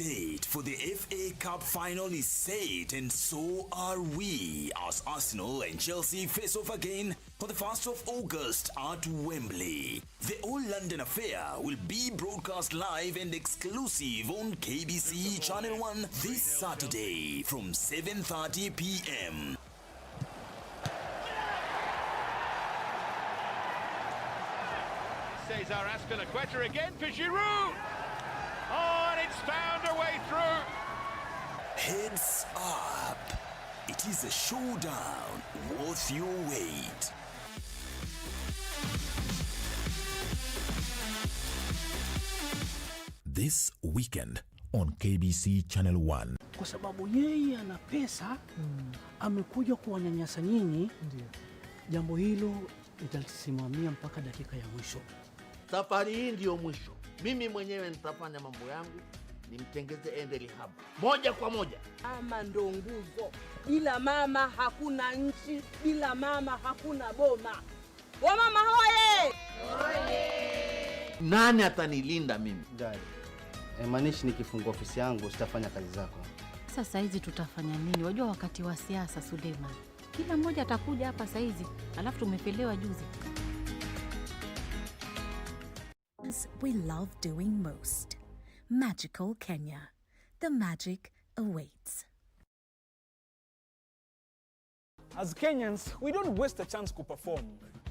date for the FA Cup final is set, and so are we, as Arsenal and Chelsea face off again on the 1st of August at Wembley. The All London affair will be broadcast live and exclusive on KBC Channel 1 this Saturday from 7:30 p.m. Cesar Azpilicueta again for Giroud. Oh, and it's found a way through. Heads up. It is a showdown worth your wait. This weekend on KBC Channel 1. Kwa sababu yeye ana pesa, amekuja kuwanyanyasa nyinyi. Jambo hilo litalisimamia mpaka dakika ya mwisho. Safari hii ndio mwisho. Mimi mwenyewe nitafanya mambo yangu, nimtengeze ende rehab moja kwa moja. Mama ndo nguzo. Bila mama hakuna nchi, bila mama hakuna boma. Wa mama hoye! Nani atanilinda mimi? Dad, maanishi nikifungua ofisi yangu sitafanya kazi zako. Sasa hizi tutafanya nini? Wajua wakati wa siasa, Suleiman. Kila mmoja atakuja hapa saa hizi, alafu tumepelewa juzi. We love doing most. Magical Kenya. The magic awaits. As Kenyans, we don't waste a chance to perform.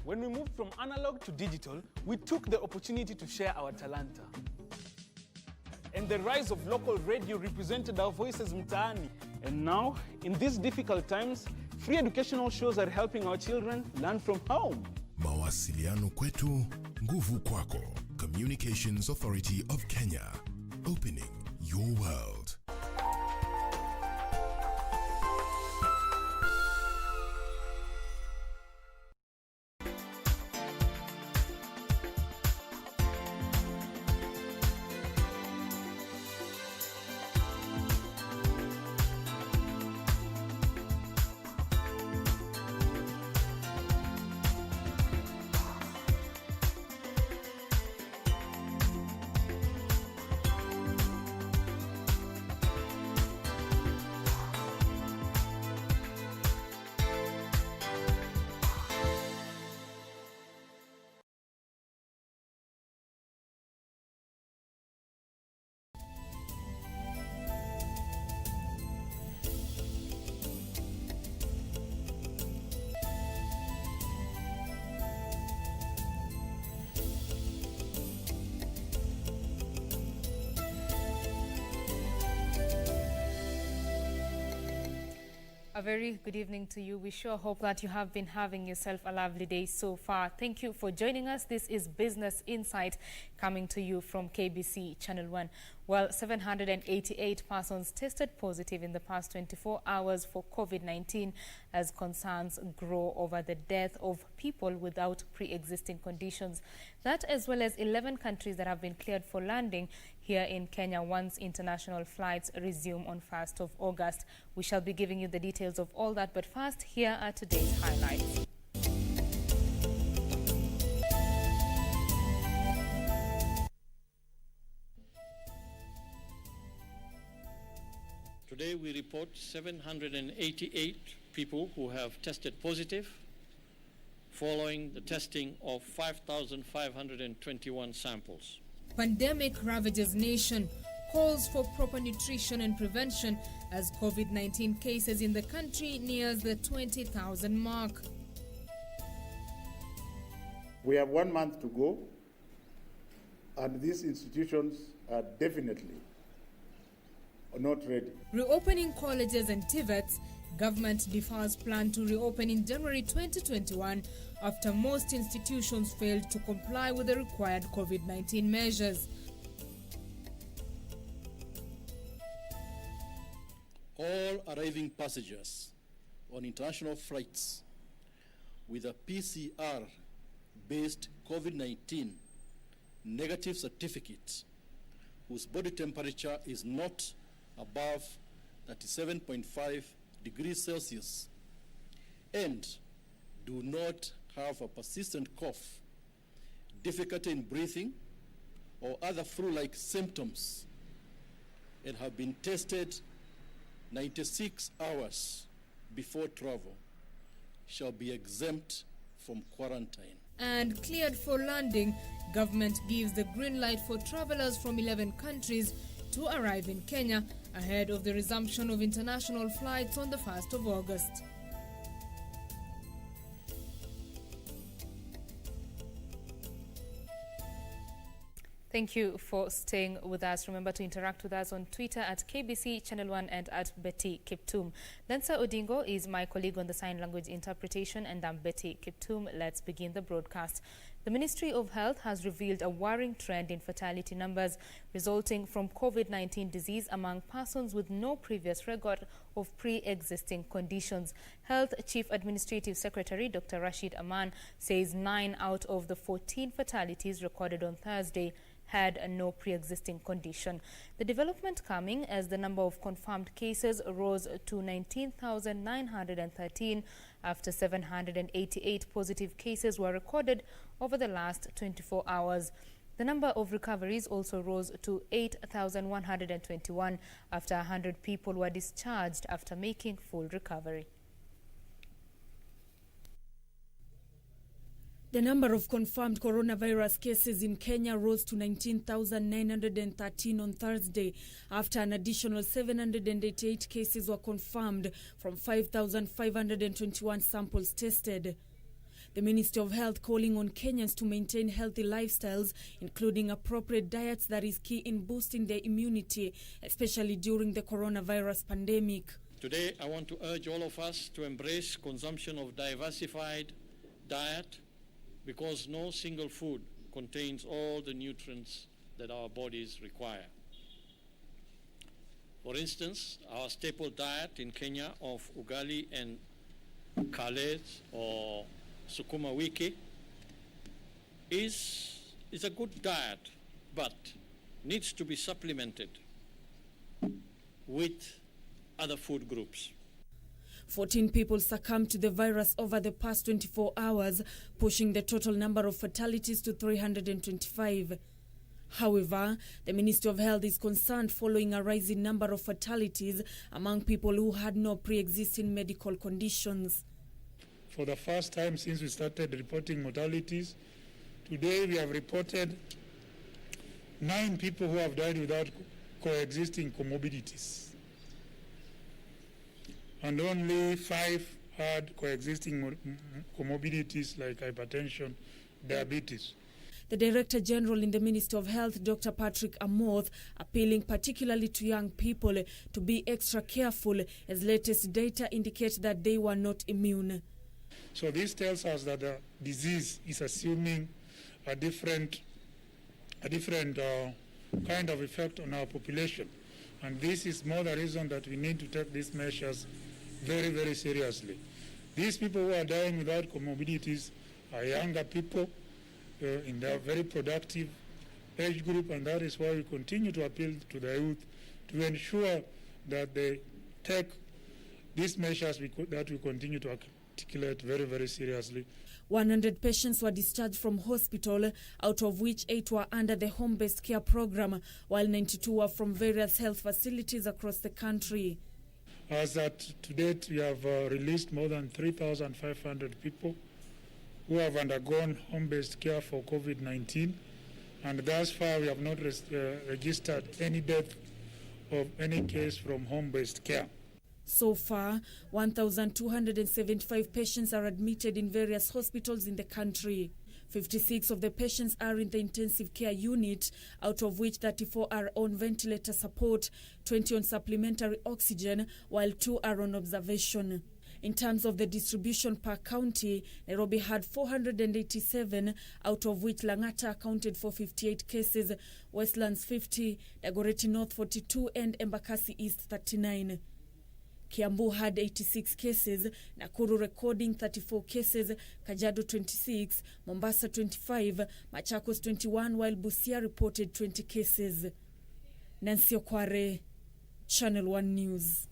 When we moved from analog to digital, we took the opportunity to share our talanta. And the rise of local radio represented our voices mtaani. And now, in these difficult times, free educational shows are helping our children learn from home. Mawasiliano kwetu, nguvu kwako. Communications Authority of Kenya. Opening your world. A very good evening to you. We sure hope that you have been having yourself a lovely day so far. Thank you for joining us. This is Business Insight coming to you from KBC Channel 1. Well, 788 persons tested positive in the past 24 hours for COVID-19 as concerns grow over the death of people without pre-existing conditions. That, as well as 11 countries that have been cleared for landing here in Kenya once international flights resume on 1st of August. We shall be giving you the details of all that, but first, here are today's highlights. Today we report 788 people who have tested positive following the testing of 5,521 samples. Pandemic ravages nation, calls for proper nutrition and prevention as COVID-19 cases in the country nears the 20,000 mark. We have 1 month to go, and these institutions are definitely not ready. Reopening colleges and TVETs, government defers plan to reopen in January 2021 after most institutions failed to comply with the required COVID-19 measures. All arriving passengers on international flights with a PCR-based COVID-19 negative certificate whose body temperature is not above 37.5 degrees Celsius and do not have a persistent cough, difficulty in breathing, or other flu-like symptoms and have been tested 96 hours before travel shall be exempt from quarantine. And cleared for landing, government gives the green light for travelers from 11 countries to arrive in Kenya ahead of the resumption of international flights on the 1st of August. Thank you for staying with us. Remember to interact with us on Twitter at KBC Channel 1 and at Betty Kiptum. Lensa Odingo is my colleague on the sign language interpretation, and I'm Betty Kiptum. Let's begin the broadcast. The Ministry of Health has revealed a worrying trend in fatality numbers resulting from COVID-19 disease among persons with no previous record of pre-existing conditions. Health Chief Administrative Secretary Dr. Rashid Aman says 9 out of the 14 fatalities recorded on Thursday had no pre-existing condition. The development coming as the number of confirmed cases rose to 19,913 after 788 positive cases were recorded over the last 24 hours. The number of recoveries also rose to 8,121 after 100 people were discharged after making full recovery. The number of confirmed coronavirus cases in Kenya rose to 19,913 on Thursday after an additional 788 cases were confirmed from 5,521 samples tested. The Ministry of Health calling on Kenyans to maintain healthy lifestyles, including appropriate diets that is key in boosting their immunity, especially during the coronavirus pandemic. Today, I want to urge all of us to embrace consumption of diversified diet, because no single food contains all the nutrients that our bodies require. For instance, our staple diet in Kenya of ugali and kales or sukuma wiki is a good diet, but needs to be supplemented with other food groups. 14 people succumbed to the virus over the past 24 hours, pushing the total number of fatalities to 325. However, the Ministry of Health is concerned following a rising number of fatalities among people who had no pre-existing medical conditions. For the first time since we started reporting mortalities, today we have reported 9 people who have died without coexisting comorbidities. And only 5 had coexisting comorbidities like hypertension, diabetes. The Director General in the Ministry of Health, Dr. Patrick Amoth, appealing particularly to young people to be extra careful as latest data indicate that they were not immune. So this tells us that the disease is assuming a different kind of effect on our population. And this is more the reason that we need to take these measures very, very seriously. These people who are dying without comorbidities are younger people in their very productive age group, and that is why we continue to appeal to the youth to ensure that they take these measures that we continue to articulate very, very seriously. 100 patients were discharged from hospital, out of which 8 were under the home-based care program, while 92 were from various health facilities across the country. As at to date, we have released more than 3,500 people who have undergone home-based care for COVID-19, and thus far we have not registered any death of any case from home-based care. So far, 1,275 patients are admitted in various hospitals in the country. 56 of the patients are in the intensive care unit, out of which 34 are on ventilator support, 20 on supplementary oxygen, while 2 are on observation. In terms of the distribution per county, Nairobi had 487, out of which Lang'ata accounted for 58 cases, Westlands 50, Dagoretti North 42, and Embakasi East 39. Kiambu had 86 cases, Nakuru recording 34 cases, Kajiado 26, Mombasa 25, Machakos 21, while Busia reported 20 cases. Nancy Okware, Channel 1 News.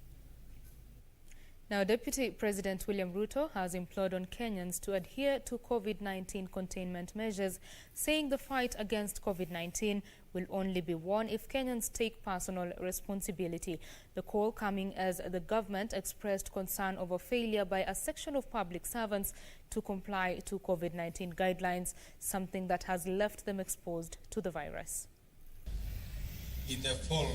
Now, Deputy President William Ruto has implored on Kenyans to adhere to COVID-19 containment measures, saying the fight against COVID-19 will only be won if Kenyans take personal responsibility. The call coming as the government expressed concern over failure by a section of public servants to comply to COVID-19 guidelines, something that has left them exposed to the virus. In the fold.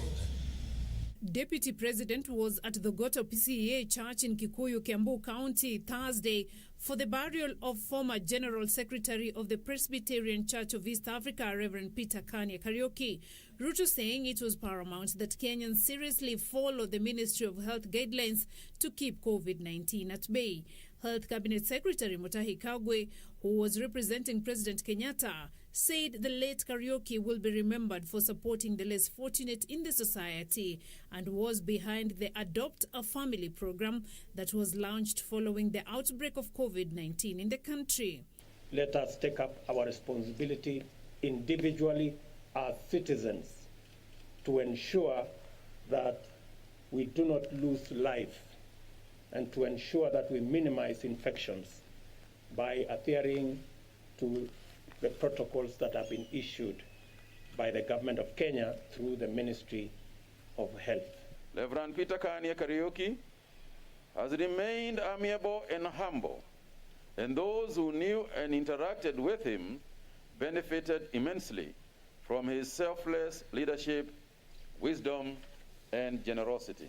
Deputy President was at the Goto PCEA Church in Kikuyu, Kiambu County, Thursday for the burial of former General Secretary of the Presbyterian Church of East Africa, Reverend Peter Kanye Kariuki. Ruto saying it was paramount that Kenyans seriously follow the Ministry of Health guidelines to keep COVID-19 at bay. Health Cabinet Secretary Mutahi Kagwe, who was representing President Kenyatta, said the late Kariuki will be remembered for supporting the less fortunate in the society and was behind the Adopt a Family program that was launched following the outbreak of COVID-19 in the country. Let us take up our responsibility individually as citizens to ensure that we do not lose life and to ensure that we minimize infections by adhering to the protocols that have been issued by the government of Kenya through the Ministry of Health. Reverend Peter Kanye Kariuki has remained amiable and humble, and those who knew and interacted with him benefited immensely from his selfless leadership, wisdom, and generosity.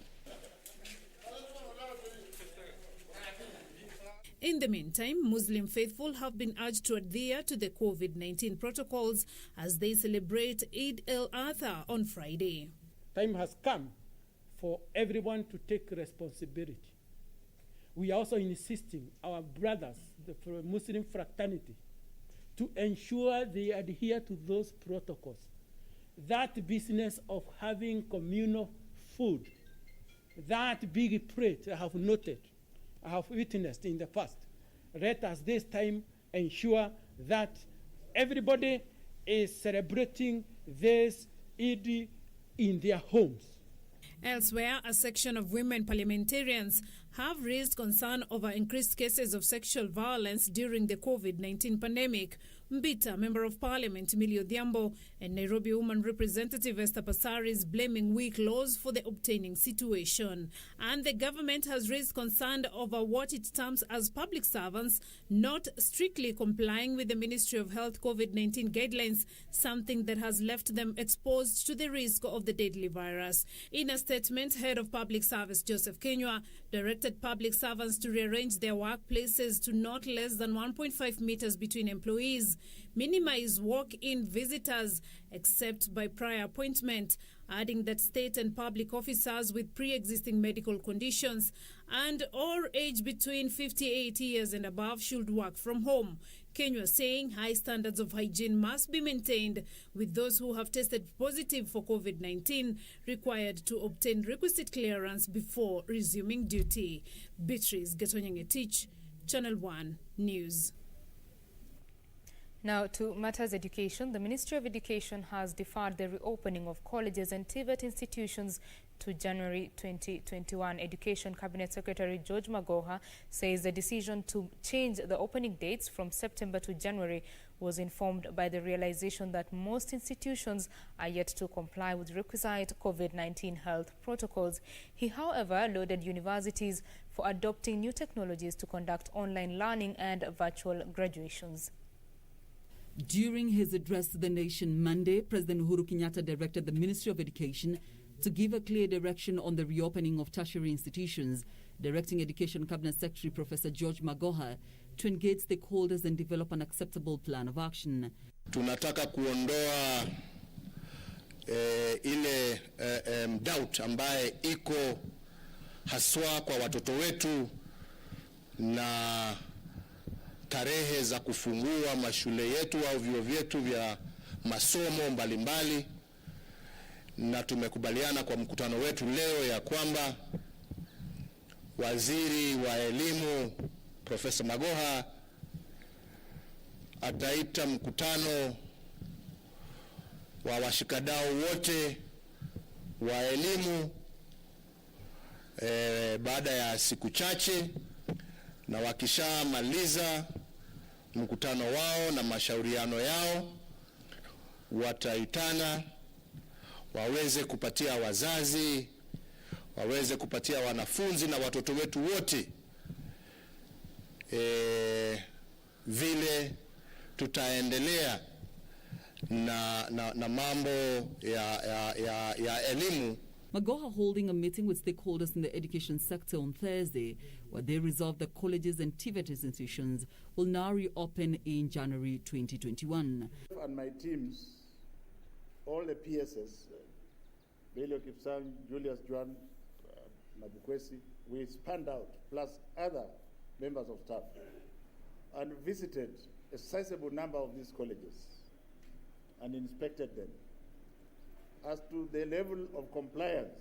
In the meantime, Muslim faithful have been urged to adhere to the COVID-19 protocols as they celebrate Eid al-Adha on Friday. Time has come for everyone to take responsibility. We are also insisting our brothers, the Muslim fraternity, to ensure they adhere to those protocols. That business of having communal food, that big plate I have noted, I have witnessed in the past. Let us this time ensure that everybody is celebrating this Eid in their homes. Elsewhere, a section of women parliamentarians have raised concern over increased cases of sexual violence during the COVID-19 pandemic. Mbita, Member of Parliament Emilio Odhiambo, and Nairobi Woman Representative Esther Passari is blaming weak laws for the obtaining situation. And the government has raised concern over what it terms as public servants not strictly complying with the Ministry of Health COVID-19 guidelines, something that has left them exposed to the risk of the deadly virus. In a statement, Head of Public Service Joseph Kenywa directed public servants to rearrange their workplaces to not less than 1.5 meters between employees, minimize walk-in visitors except by prior appointment, adding that state and public officers with pre-existing medical conditions and or age between 58 years and above should work from home. Kenya saying high standards of hygiene must be maintained, with those who have tested positive for COVID-19 required to obtain requisite clearance before resuming duty. Beatrice Gatonyangetich, Channel 1 News. Now to matters education, the Ministry of Education has deferred the reopening of colleges and TVET institutions to January 2021. Education Cabinet Secretary George Magoha says the decision to change the opening dates from September to January was informed by the realization that most institutions are yet to comply with requisite COVID-19 health protocols. He, however, lauded universities for adopting new technologies to conduct online learning and virtual graduations. During his address to the nation Monday, President Uhuru Kenyatta directed the Ministry of Education to give a clear direction on the reopening of tertiary institutions, directing Education Cabinet Secretary Professor George Magoha to engage stakeholders and develop an acceptable plan of action. Tunataka kuondoa ile doubt ambaye iko haswa kwa watoto wetu na tarehe za kufungua mashule yetu au vyuo vyetu vya masomo mbalimbali, na tumekubaliana kwa mkutano wetu leo ya kwamba Waziri wa Elimu Profesa Magoha ataita mkutano wa washikadau wote wa elimu baada ya siku chache, na wakishamaliza mkutano wao na mashauriano yao, wataitana waweze kupatia wazazi, waweze kupatia wanafunzi na watoto wetu wote vile tutaendelea na mambo ya elimu. Magoha holding a meeting with stakeholders in the education sector on Thursday, where they resolved that colleges and TVET institutions will now reopen in January 2021. And my teams, all the PSS, Belio Kipsang, Julius Juan, Nabukwesi, we spanned out, plus other members of staff, and visited a sizable number of these colleges and inspected them. As to the level of compliance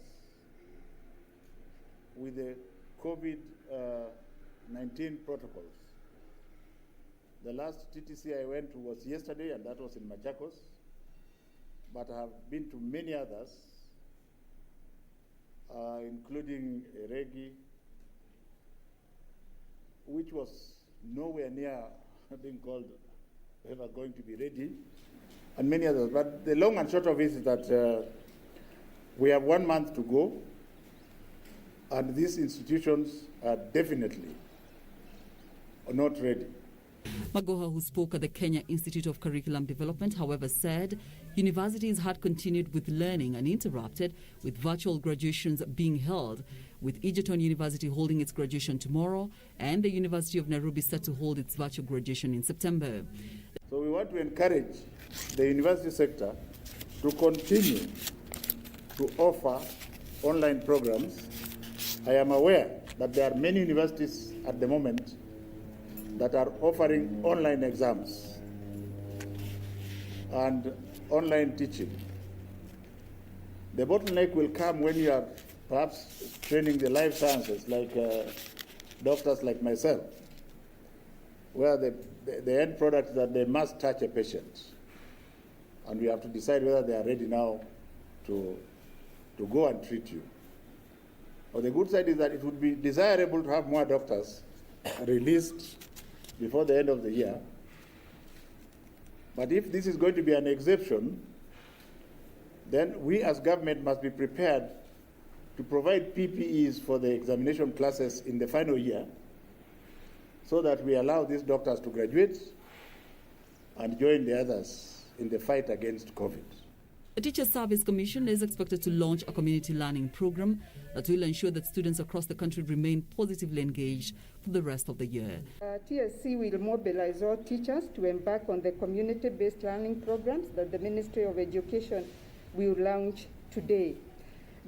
with the COVID-19 protocols, the last TTC I went to was yesterday, and that was in Machakos, but I have been to many others, including Eregi, which was nowhere near being called ever going to be ready, and many others. But the long and short of it is that we have 1 month to go, and these institutions are definitely not ready. Magoha, who spoke at the Kenya Institute of Curriculum Development, however, said universities had continued with learning uninterrupted, with virtual graduations being held, with Egerton University holding its graduation tomorrow and the University of Nairobi set to hold its virtual graduation in September. So we want to encourage the university sector to continue to offer online programs. I am aware that there are many universities at the moment that are offering online exams and online teaching. The bottleneck will come when you are perhaps training the life sciences, like doctors like myself, where the end product is that they must touch a patient. And we have to decide whether they are ready now to go and treat you. Or the good side is that it would be desirable to have more doctors released before the end of the year. But if this is going to be an exception, then we as government must be prepared to provide PPEs for the examination classes in the final year, so that we allow these doctors to graduate and join the others in the fight against COVID. The Teacher Service Commission is expected to launch a community learning program that will ensure that students across the country remain positively engaged for the rest of the year. TSC will mobilize all teachers to embark on the community-based learning programs that the Ministry of Education will launch today.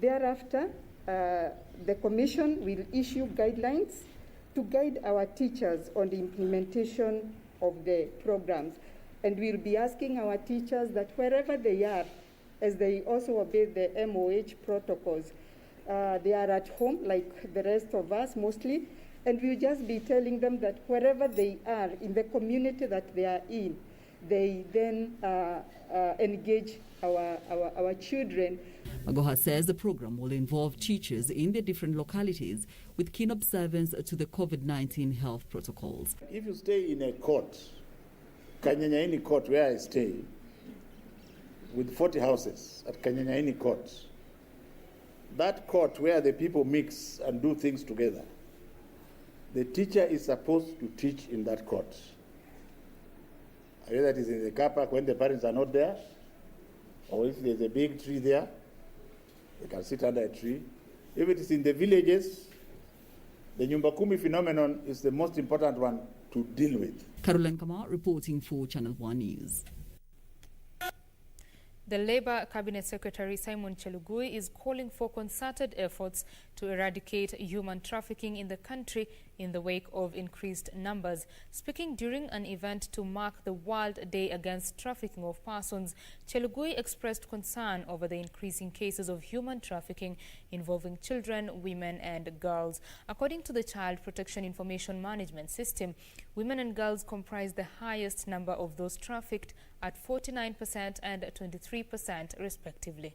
Thereafter, the Commission will issue guidelines to guide our teachers on the implementation of the programs. And we'll be asking our teachers that wherever they are, as they also obey the MOH protocols, they are at home like the rest of us mostly, and we'll just be telling them that wherever they are in the community that they are in, they then engage our children. Magoha says the program will involve teachers in their different localities with keen observance to the COVID-19 health protocols. If you stay in a court, Kanyanyaini Court, where I stay, with 40 houses at Kanyanyaini Court, that court where the people mix and do things together, the teacher is supposed to teach in that court. Whether it is in the car park when the parents are not there, or if there's a big tree there, they can sit under a tree. If it is in the villages, the Nyumba Kumi phenomenon is the most important one to deal with. Caroline Kamar reporting for Channel 1 News. The Labour Cabinet Secretary Simon Chelugui is calling for concerted efforts to eradicate human trafficking in the country in the wake of increased numbers. Speaking during an event to mark the World Day Against Trafficking of Persons, Chelugui expressed concern over the increasing cases of human trafficking involving children, women and girls. According to the Child Protection Information Management System, women and girls comprise the highest number of those trafficked at 49% and 23% respectively.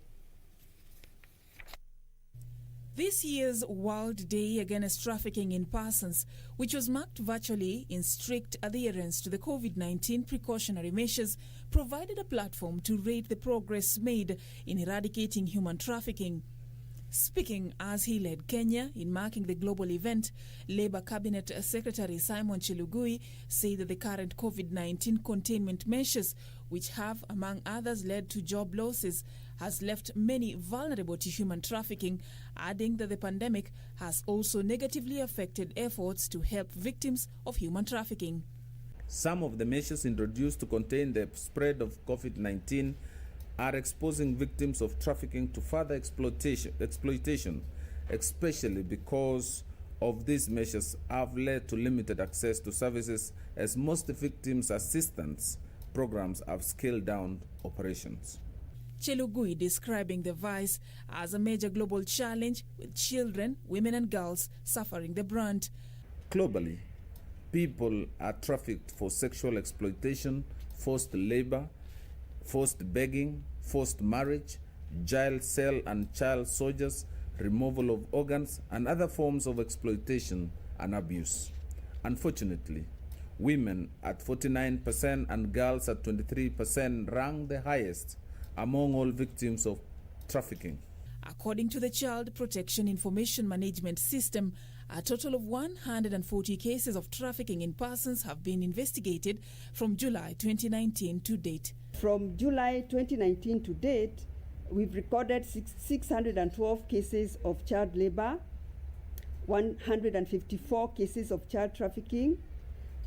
This year's World Day Against Trafficking in Persons, which was marked virtually in strict adherence to the COVID-19 precautionary measures, provided a platform to rate the progress made in eradicating human trafficking. Speaking as he led Kenya in marking the global event, Labour Cabinet Secretary Simon Chelugui said that the current COVID-19 containment measures, which have, among others, led to job losses, has left many vulnerable to human trafficking, adding that the pandemic has also negatively affected efforts to help victims of human trafficking. Some of the measures introduced to contain the spread of COVID-19 are exposing victims of trafficking to further exploitation, especially because of these measures have led to limited access to services, as most victims' assistance programs have scaled down operations. Chelugui describing the vice as a major global challenge, with children, women and girls suffering the brunt. Globally, people are trafficked for sexual exploitation, forced labor, forced begging, forced marriage, jail cell and child soldiers, removal of organs, and other forms of exploitation and abuse. Unfortunately, women at 49% and girls at 23% rank the highest among all victims of trafficking. According to the Child Protection Information Management System, a total of 140 cases of trafficking in persons have been investigated from July 2019 to date. From July 2019 to date, we've recorded 612 cases of child labor, 154 cases of child trafficking,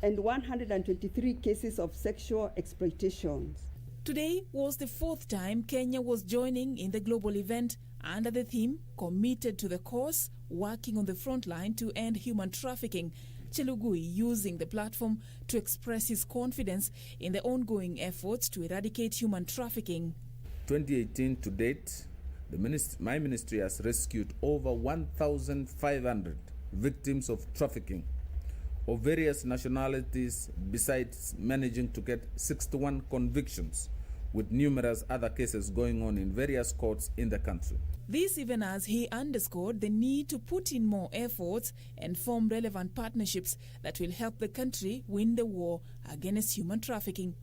and 123 cases of sexual exploitation. Today was the fourth time Kenya was joining in the global event under the theme, Committed to the Cause, Working on the Front Line to End Human Trafficking. Chelugui using the platform to express his confidence in the ongoing efforts to eradicate human trafficking. 2018 to date, my ministry has rescued over 1,500 victims of trafficking of various nationalities, besides managing to get 61 convictions, with numerous other cases going on in various courts in the country. This even as he underscored the need to put in more efforts and form relevant partnerships that will help the country win the war against human trafficking.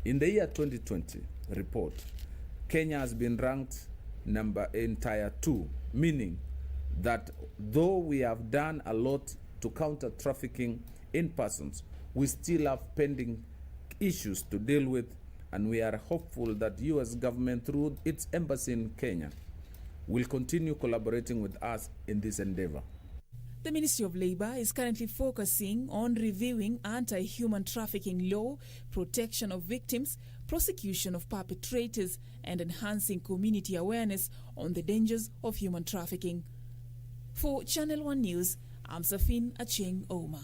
In the year 2020 report, Kenya has been ranked in Tier 2, meaning that though we have done a lot to counter trafficking in persons, we still have pending issues to deal with, and we are hopeful that U.S. government, through its embassy in Kenya, will continue collaborating with us in this endeavor. The Ministry of Labour is currently focusing on reviewing anti-human trafficking law, protection of victims, prosecution of perpetrators, and enhancing community awareness on the dangers of human trafficking. For Channel 1 News, I'm Safin Acheng Oma.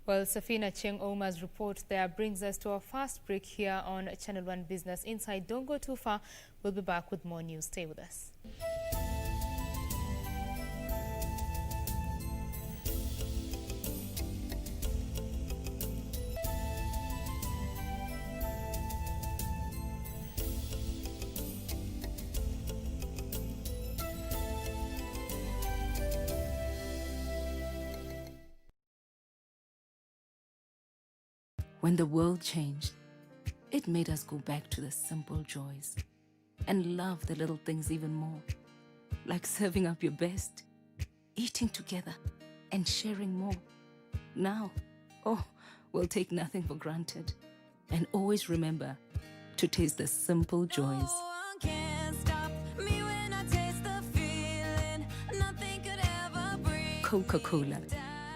Well, Safina Cheng Oma's report there brings us to our first break here on Channel 1 Business Inside. Don't go too far. We'll be back with more news. Stay with us. When the world changed, it made us go back to the simple joys and love the little things even more, like serving up your best, eating together, and sharing more. Now, we'll take nothing for granted and always remember to taste the simple joys. Coca-Cola,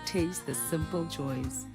taste the simple joys.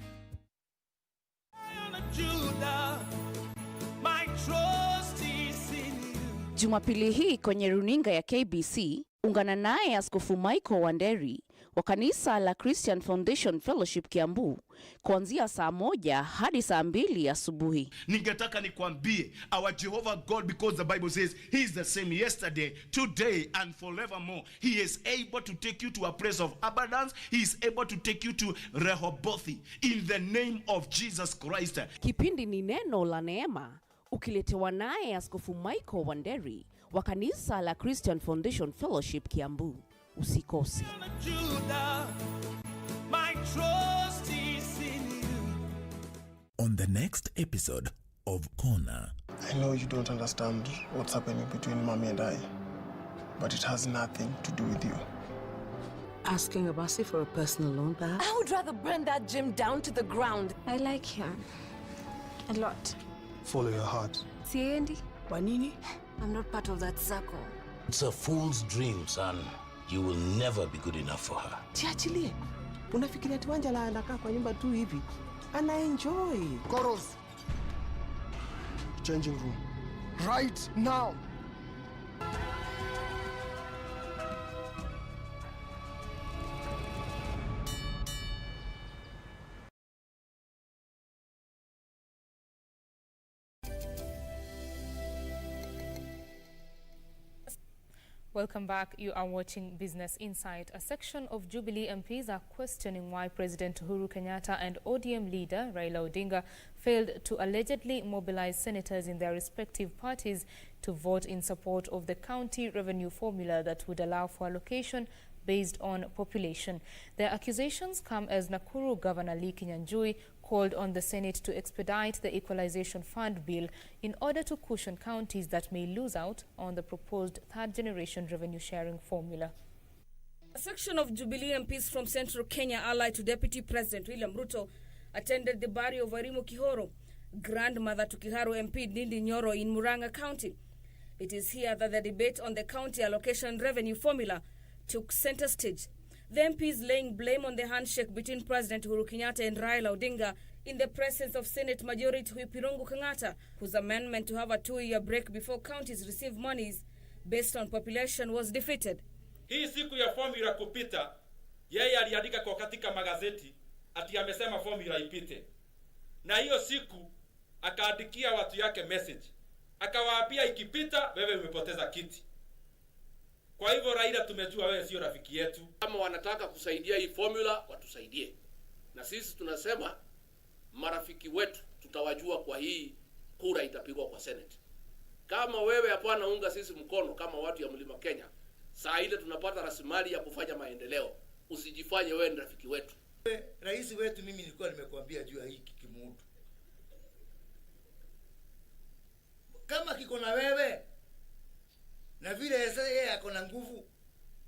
Jumapili hii kwenye runinga ya KBC, ungana naye Askofu Michael Wanderi wa kanisa la Christian Foundation Fellowship Kiambu kuanzia saa 1 hadi saa 2 asubuhi. Ningetaka nikwambie, our Jehovah God, because the Bible says he is the same yesterday, today and forevermore. He is able to take you to a place of abundance. He is able to take you to Rehoboth in the name of Jesus Christ. Kipindi ni neno la neema, ukiletewa naye Askofu Michael Wanderi wa kanisa la Christian Foundation Fellowship Kiambu. Usikose. On the next episode of Corner. I know you don't understand what's happening between Mommy and I, but it has nothing to do with you. Asking Abasi for a personal loan, perhaps? I would rather burn that gym down to the ground. I like him. A lot. Follow your heart. Siendi? Wanini? I'm not part of that circle. It's a fool's dream, son. You will never be good enough for her. Chiachilie. Unafikiria Tiwanjala anakaa kwa nyumba tu hivi? Ana enjoy. Koros. Changing room. Right now. Welcome back. You are watching Business Insight. A section of Jubilee MPs are questioning why President Uhuru Kenyatta and ODM leader Raila Odinga failed to allegedly mobilize senators in their respective parties to vote in support of the county revenue formula that would allow for allocation based on population. Their accusations come as Nakuru Governor Lee Kinyanjui called on the Senate to expedite the Equalization Fund bill in order to cushion counties that may lose out on the proposed third-generation revenue-sharing formula. A section of Jubilee MPs from Central Kenya allied to Deputy President William Ruto attended the burial of Wairimu Kihoro, grandmother to Kiharu MP Ndindi Nyoro in Murang'a County. It is here that the debate on the county allocation revenue formula took center stage. The MPs laying blame on the handshake between President Uhuru Kenyatta and Raila Odinga in the presence of Senate Majority Whip Irungu Kang'ata, whose amendment to have a 2-year break before counties receive monies based on population was defeated. Hii siku ya formula kupita, yeye aliandika kwa katika magazeti ati amesema formula ipite. Na hiyo siku akaandikia watu yake message. Akawaambia ikipita wewe umepoteza kiti. Kwa hivyo Raila, tumejua wewe sio rafiki yetu. Kama wanataka kusaidia hii formula watusaidie. Na sisi tunasema marafiki wetu tutawajua kwa hii kura itapigwa kwa Senate. Kama wewe hapana unga sisi mkono kama watu ya Mlima Kenya, saa ile tunapata rasilimali ya kufanya maendeleo. Usijifanye wewe ni rafiki wetu. Rais wetu, mimi nilikuwa nimekuambia juu ya hiki kimudu. Kama kiko na wewe na vile sasa yeye ako na nguvu,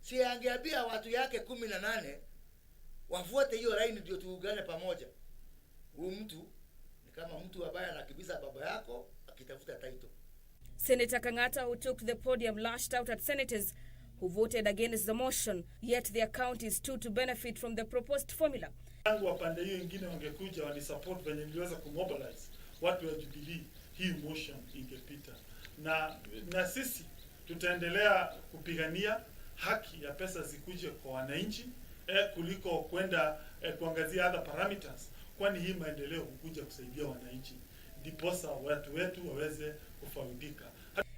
si angeambia watu yake 18 wafuate hiyo line ndio tuungane pamoja. Huyu mtu ni kama mtu ambaye anakibisa baba yako akitafuta title. Senator Kang'ata, who took the podium, lashed out at senators who voted against the motion, yet their counties stood to benefit from the proposed formula. Tangu wapande hiyo wengine wangekuja wanisupport venye niliweza kumobilize watu wa Jubilee, hii motion ingepita. Na sisi tutaendelea kupigania haki ya pesa zikuje kwa wananchi kuliko kwenda kuangazia other parameters, kwani hii maendeleo hukuja kusaidia wananchi ndiposa watu wetu waweze kufaidika.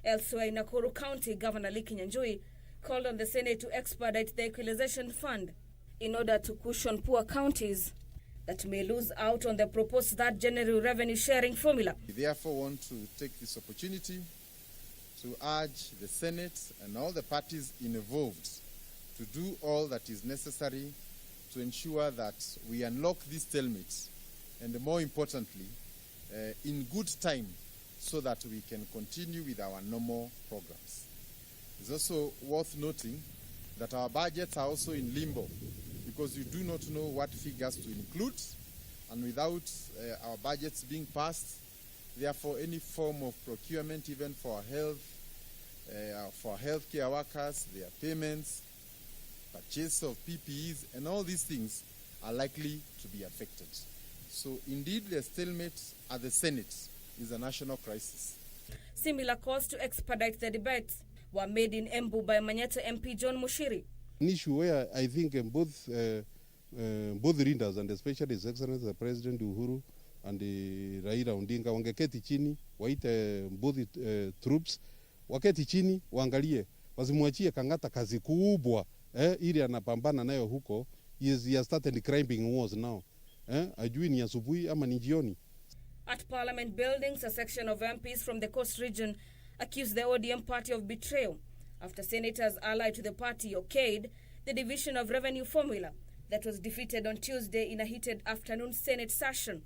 Elsewhere in Nakuru County, Governor Lee Kinyanjui called on the Senate to expedite the Equalization Fund in order to cushion poor counties that may lose out on the proposed third general revenue sharing formula. We therefore want to take this opportunity to urge the Senate and all the parties involved to do all that is necessary to ensure that we unlock these stalemates, and more importantly, in good time, so that we can continue with our normal programs. It's also worth noting that our budgets are also in limbo because you do not know what figures to include, and without our budgets being passed, therefore any form of procurement, even for healthcare workers, their payments, purchase of PPEs, and all these things are likely to be affected. So indeed, the stalemate at the Senate is a national crisis. Similar calls to expedite the debates were made in Embu by Manyata MP John Mushiri. An issue where I think both leaders, and especially His Excellency the President Uhuru and Raila Odinga, wangeketi chini, waite both troops, waketi chini, waangalie, wasimwachie Kang'ata kazi kubwa, ili anapambana nayo huko. He has started climbing walls now. Ajui ni asubuhi ama ni jioni. At Parliament buildings, a section of MPs from the Coast region accused the ODM party of betrayal after senators allied to the party okayed the division of revenue formula that was defeated on Tuesday in a heated afternoon Senate session.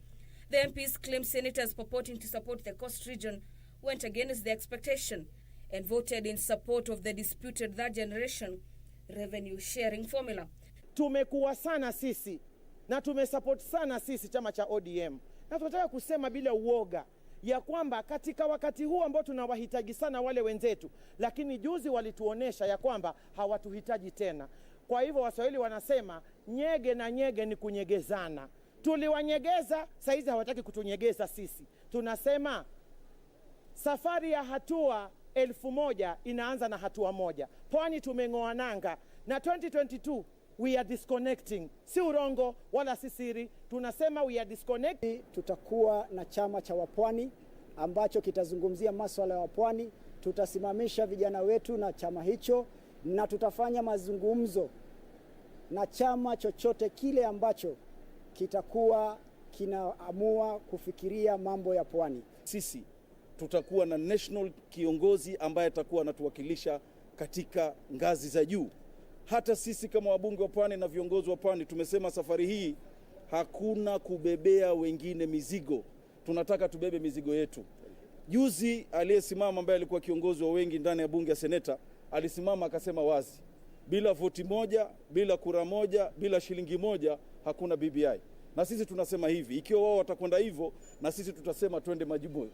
The MPs claimed senators purporting to support the coast region went against the expectation and voted in support of the disputed third generation revenue sharing formula. Tumekuwa sana sisi na tumesupport sana sisi chama cha ODM. Na tunataka kusema bila uoga ya kwamba katika wakati huu ambao tunawahitaji sana wale wenzetu, lakini juzi walituonesha ya kwamba hawatuhitaji tena. Kwa hivyo Waswahili wanasema nyege na nyege ni kunyegezana. Tuliwanyegeza, saizi hawataki kutunyegeza sisi. Tunasema safari ya hatua 1000 inaanza na hatua moja. Pwani tumeng'oa nanga na 2022 we are disconnecting. Si urongo wala si siri. Tunasema we are disconnecting. Tutakuwa na chama cha wapwani ambacho kitazungumzia masuala ya wapwani. Tutasimamisha vijana wetu na chama hicho na tutafanya mazungumzo na chama chochote kile ambacho kitakuwa kinaamua kufikiria mambo ya pwani. Sisi tutakuwa na national kiongozi ambaye atakuwa anatuwakilisha katika ngazi za juu. Hata sisi kama wabunge wa pwani na viongozi wa pwani tumesema safari hii hakuna kubebea wengine mizigo. Tunataka tubebe mizigo yetu. Juzi aliyesimama ambaye alikuwa kiongozi wa wengi ndani ya bunge ya seneta alisimama akasema wazi, bila voti moja, bila kura moja, bila shilingi moja hakuna BBI. Na sisi tunasema hivi, ikiwa wao watakwenda hivyo na sisi tutasema twende majimbo.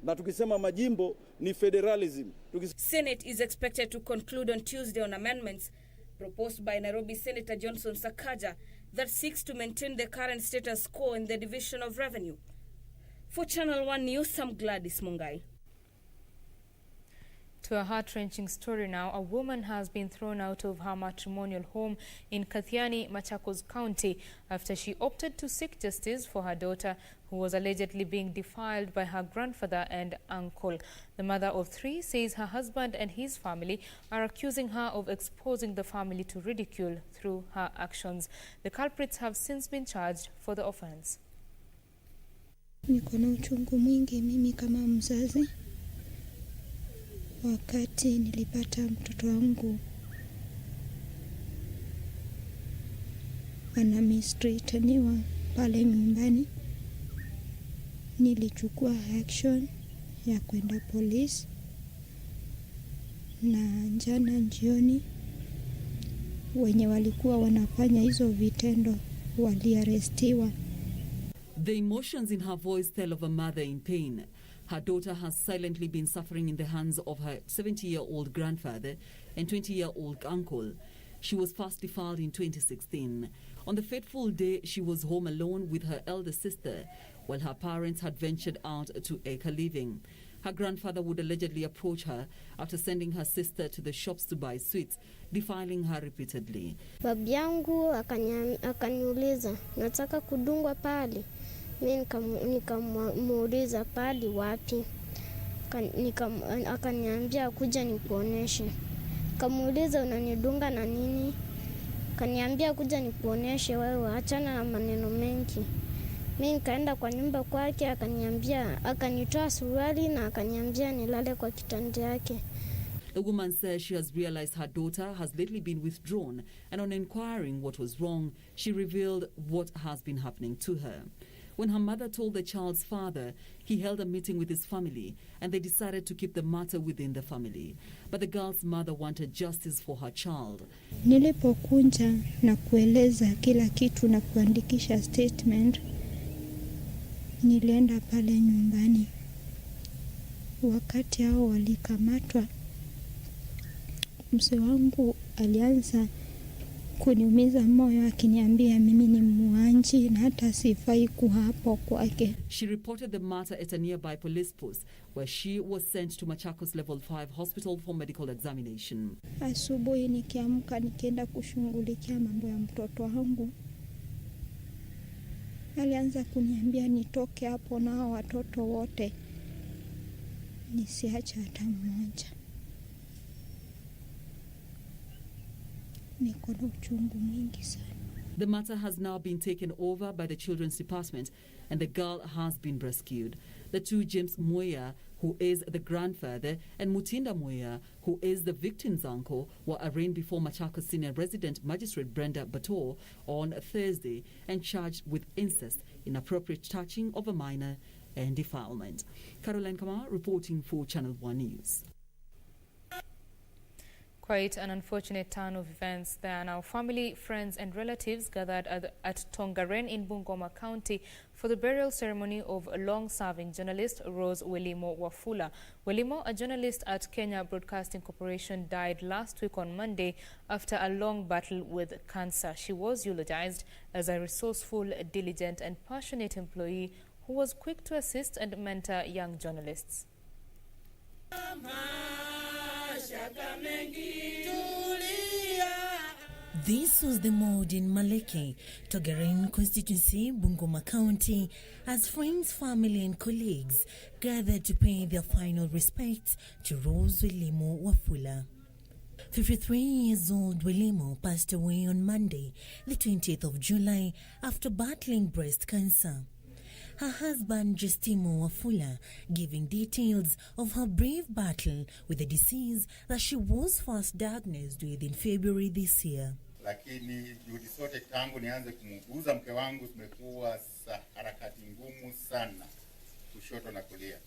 Na tukisema majimbo ni federalism. Senate is expected to conclude on Tuesday on amendments proposed by Nairobi Senator Johnson Sakaja that seeks to maintain the current status quo in the division of revenue. For Channel 1 News, I'm Gladys Mungai. To a heart-wrenching story now, a woman has been thrown out of her matrimonial home in Kathiani, Machakos County after she opted to seek justice for her daughter who was allegedly being defiled by her grandfather and uncle. The mother of 3 says her husband and his family are accusing her of exposing the family to ridicule through her actions. The culprits have since been charged for the offense. Niko na uchungu mwingi mimi kama mzazi. Wakati nilipata mtoto wangu ana mistreataniwa pale nyumbani, nilichukua action ya kwenda polisi, na jana jioni wenye walikuwa wanafanya hizo vitendo waliarestiwa. The emotions in her voice tell of a mother in pain. Her daughter has silently been suffering in the hands of her 70-year-old grandfather and 20-year-old uncle. She was first defiled in 2016. On the fateful day, she was home alone with her elder sister, while her parents had ventured out to acre living. Her grandfather would allegedly approach her after sending her sister to the shops to buy sweets, defiling her repeatedly. Babi yangu akaniuliza, nataka kudungwa pale. Mimi nikamuuliza pale wapi. Akaniambia kuja nikuoneshe. Kamuuliza unanidunga na nini? Kaniambia kuja nikuoneshe wewe, achana na maneno mengi. Mimi nikaenda kwa nyumba kwake, akanitoa suruali na akaniambia nilale kwa kitanda yake. The woman says she has realized her daughter has lately been withdrawn, and on inquiring what was wrong, she revealed what has been happening to her. When her mother told the child's father, he held a meeting with his family and they decided to keep the matter within the family. But the girl's mother wanted justice for her child. Nilipokunja na kueleza kila kitu na kuandikisha statement, nilienda pale nyumbani. Wakati hao walikamatwa, mzee wangu alianza kuniumiza moyo akiniambia mimi ni muanji na hata sifai kuwa hapo kwake. She reported the matter at a nearby police post where she was sent to Machakos Level 5 Hospital for medical examination. Asubuhi nikiamka nikienda kushughulikia mambo ya mtoto wangu, alianza kuniambia nitoke hapo na watoto wote, nisiache hata mmoja. The matter has now been taken over by the Children's Department and the girl has been rescued. The two James Moya, who is the grandfather, and Mutinda Moya, who is the victim's uncle, were arraigned before Machakos Senior Resident Magistrate Brenda Bator on Thursday and charged with incest, inappropriate touching of a minor, and defilement. Caroline Kamar reporting for Channel 1 News. Quite an unfortunate turn of events. There are now family, friends and relatives gathered at Tongaren in Bungoma County for the burial ceremony of long-serving journalist Rose Welimo Wafula. Welimo, a journalist at Kenya Broadcasting Corporation, died last week on Monday after a long battle with cancer. She was eulogized as a resourceful, diligent and passionate employee who was quick to assist and mentor young journalists. This was the mood in Maleke, Tongaren constituency, Bungoma County, as friends, family and colleagues gathered to pay their final respects to Rose Welimo Wafula. 53 years old Welimo passed away on Monday, the 20th of July, after battling breast cancer. Her husband, Justimo Wafula, giving details of her brave battle with the disease that she was first diagnosed with in February this year. Lakini juhudi sote tangu nianze kumuguza mke wangu zimekuwa harakati ngumu sana, kushoto na kulia.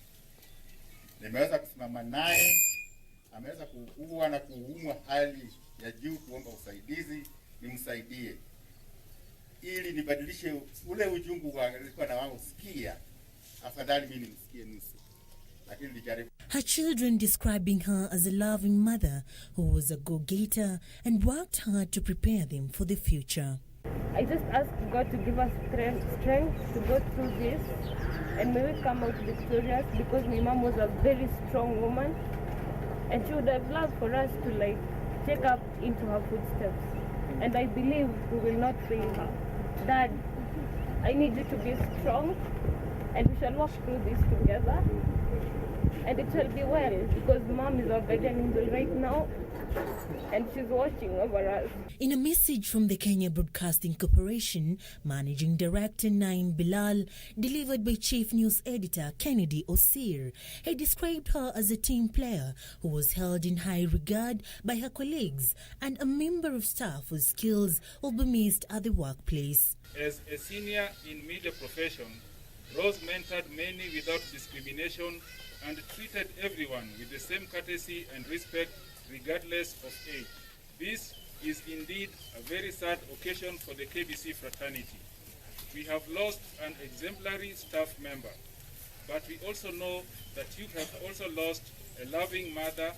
Nimeweza kusimama naye, ameweza kuugua na kuumwa hali ya juu, kuomba usaidizi nimsaidie ili nibadilishe ule ujungu alikuwa na wangu sikia, afadhali mimi nimsikie nusu. Lakini nilijaribu. Her children describing her as a loving mother who was a go-getter and worked hard to prepare them for the future. I just ask God to give us strength to go through this, and may we come out victorious, because my mom was a very strong woman and she would have loved for us to take up into her footsteps. And I believe we will not fail her. Dad, I need you to be strong, and we shall walk through this together, and it shall be well, because Mom is our guardian angel right now, and she's watching over us. In a message from the Kenya Broadcasting Corporation, Managing Director Naim Bilal, delivered by Chief News Editor Kennedy Osir, he described her as a team player who was held in high regard by her colleagues and a member of staff whose skills will be missed at the workplace. As a senior in media profession, Rose mentored many without discrimination and treated everyone with the same courtesy and respect regardless of age. This is indeed a very sad occasion for the KBC fraternity. We have lost an exemplary staff member, but we also know that you have also lost a loving mother,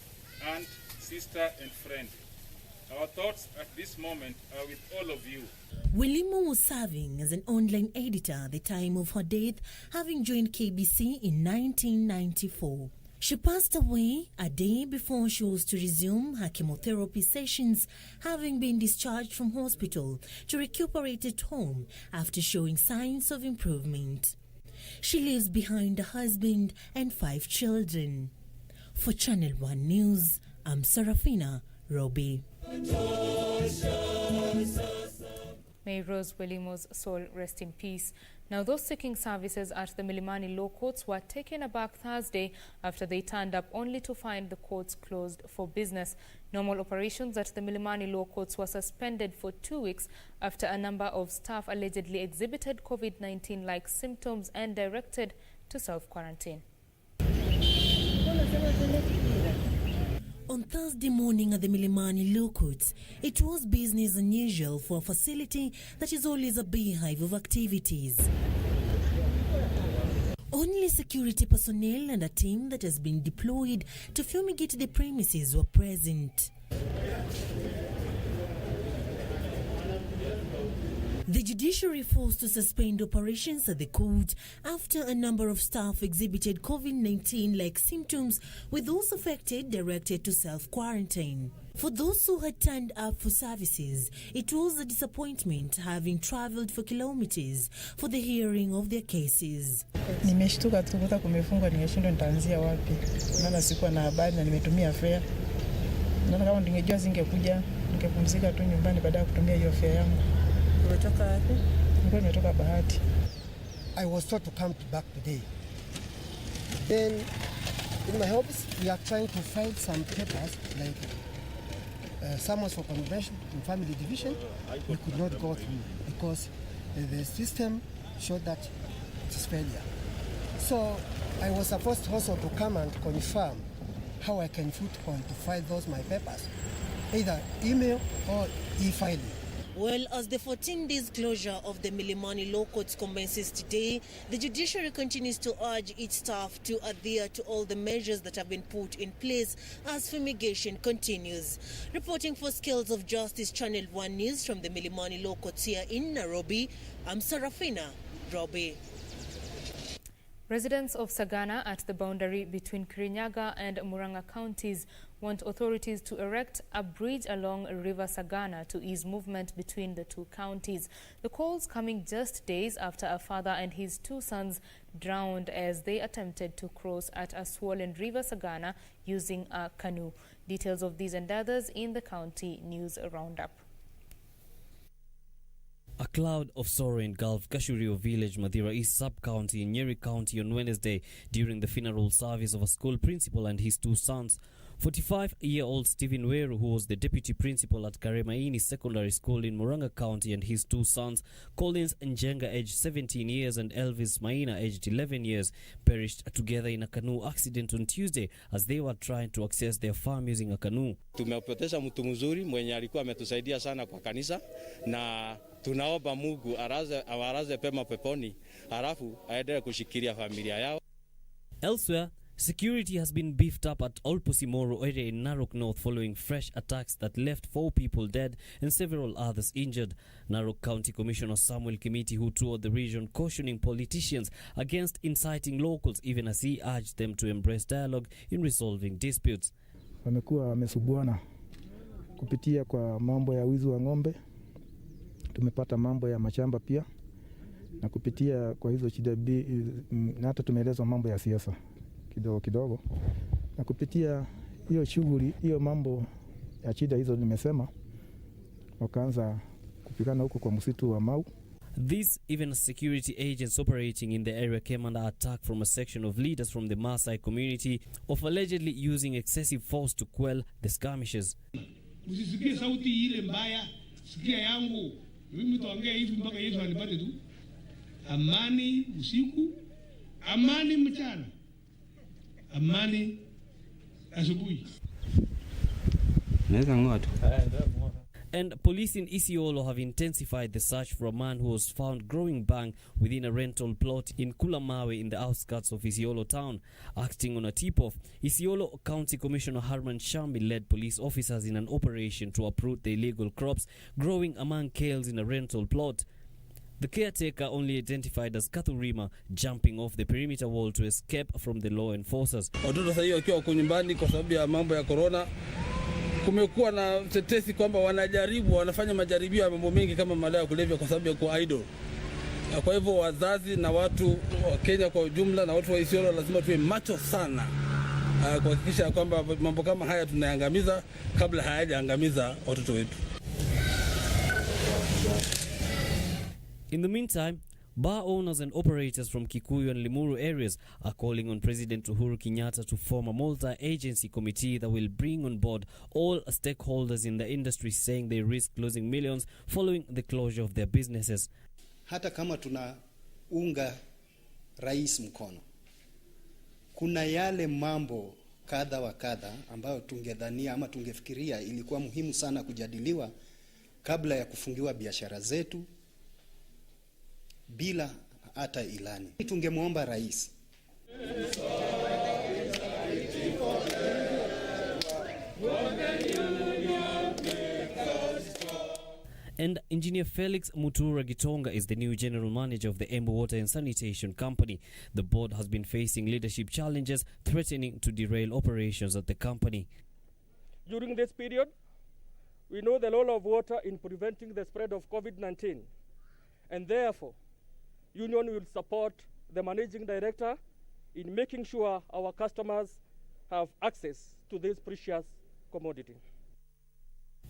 aunt, sister and friend. Our thoughts at this moment are with all of you. Welimo was serving as an online editor at the time of her death, having joined KBC in 1994. She passed away a day before she was to resume her chemotherapy sessions, having been discharged from hospital to recuperate at home after showing signs of improvement. She leaves behind a husband and 5 children. For Channel 1 News, I'm Serafina Roby. May Rose Welimo's soul rest in peace. Now, those seeking services at the Milimani Law Courts were taken aback Thursday after they turned up only to find the courts closed for business. Normal operations at the Milimani Law Courts were suspended for 2 weeks after a number of staff allegedly exhibited COVID-19-like symptoms and directed to self-quarantine. On Thursday morning at the Milimani Law Courts, it was business as usual for a facility that is always a beehive of activities. Only security personnel and a team that has been deployed to fumigate the premises were present. The Judiciary forced to suspend operations at the court after a number of staff exhibited COVID-19-like symptoms, with those affected directed to self-quarantine. For those who had turned up for services, it was a disappointment, having traveled for kilometers for the hearing of their cases. Nimeshtuka tukuta kumefungwa, nimeshindwa nitaanzia wapi. Maana sikuwa na habari na nimetumia fare. Naona kama ningejua singekuja, ningepumzika tu nyumbani baada ya kutumia hiyo fare yangu. Umetoka wapi? Nimetoka Bahati. I was told to come back today Then in my office, we are trying to file some papers like summons for conversion in family division. We could not go through because the system showed that it is failure. So I was supposed also to come and confirm how I can put on to file those my papers, either email or e-filing. Well, as the 14 days closure of the Milimani Law Courts commences today, the Judiciary continues to urge its staff to adhere to all the measures that have been put in place as fumigation continues. Reporting for Scales of Justice Channel 1 News from the Milimani Law Courts here in Nairobi, I'm Sarafina Robbie. Residents of Sagana at the boundary between Kirinyaga and Murang'a counties want authorities to erect a bridge along River Sagana to ease movement between the two counties. The calls coming just days after a father and his two sons drowned as they attempted to cross at a swollen River Sagana using a canoe. Details of these and others in the county news roundup. A cloud of sorrow engulfed Kashurio village, Madira East Sub-County in Nyeri County on Wednesday during the funeral service of a school principal and his two sons. 45-year-old Stephen Weru, who was the deputy principal at Karemaini Secondary School in Murang'a County, and his two sons, Collins Njenga, aged 17 years, and Elvis Maina, aged 11 years, perished together in a canoe accident on Tuesday as they were trying to access their farm using a canoe. Tumepoteza mtu mzuri mwenye alikuwa ametusaidia sana kwa kanisa, na tunaomba Mungu awaraze pema peponi, halafu aendelee kushikilia familia yao. Elsewhere, security has been beefed up at Olposimoro area in Narok North following fresh attacks that left 4 people dead and several others injured. Narok County Commissioner Samuel Kimiti, who toured the region, cautioning politicians against inciting locals, even as he urged them to embrace dialogue in resolving disputes. Wamekuwa wamesuguana kupitia kwa mambo ya wizi wa ng'ombe. Tumepata mambo ya mashamba pia, na kupitia kwa hizo shida na hata tumeelezwa mambo ya siasa kidogo kidogo, na kupitia hiyo shughuli hiyo mambo ya shida hizo nimesema, wakaanza kupigana huko kwa msitu wa Mau. This, even as security agents operating in the area came under attack from a section of leaders from the Maasai community of allegedly using excessive force to quell the skirmishes. Usisikie sauti ile mbaya, sikia yangu. Mimi tuongea hivi mpaka Yesu anipate tu. Amani usiku, amani mchana, amani asubuhi. And police in Isiolo have intensified the search for a man who was found growing bang within a rental plot in Kulamawe in the outskirts of Isiolo town. Acting on a tip-off, Isiolo County Commissioner Harman Shambi led police officers in an operation to uproot the illegal crops growing among kales in a rental plot. The caretaker, only identified as Kathurima, jumping off the perimeter wall to escape from the law enforcers. Watoto sasa hiyo wakiwa kunyumbani kwa sababu ya mambo ya corona, kumekuwa na tetesi kwamba wanafanya majaribio ya mambo mengi kama madawa ya kulevya kwa sababu ya kuwa idle. Kwa hivyo wazazi na watu wa Kenya kwa ujumla na watu wa Isiolo lazima tuwe macho sana kuhakikisha kwamba mambo kama haya tunaangamiza kabla hayajaangamiza watoto wetu. In the meantime, bar owners and operators from Kikuyu and Limuru areas are calling on President Uhuru Kenyatta to form a multi-agency committee that will bring on board all stakeholders in the industry, saying they risk losing millions following the closure of their businesses. Hata kama tunaunga rais mkono, kuna yale mambo kadha wa kadha ambayo tungedhania ama tungefikiria ilikuwa muhimu sana kujadiliwa kabla ya kufungiwa biashara zetu bila hata ilani. Tungemwomba rais And Engineer Felix Mutura Gitonga is the new general manager of the Embu Water and Sanitation Company. The board has been facing leadership challenges threatening to derail operations at the company. During this period, we know the role of water in preventing the spread of COVID-19, and therefore, Union will support the managing director in making sure our customers have access to this precious commodity.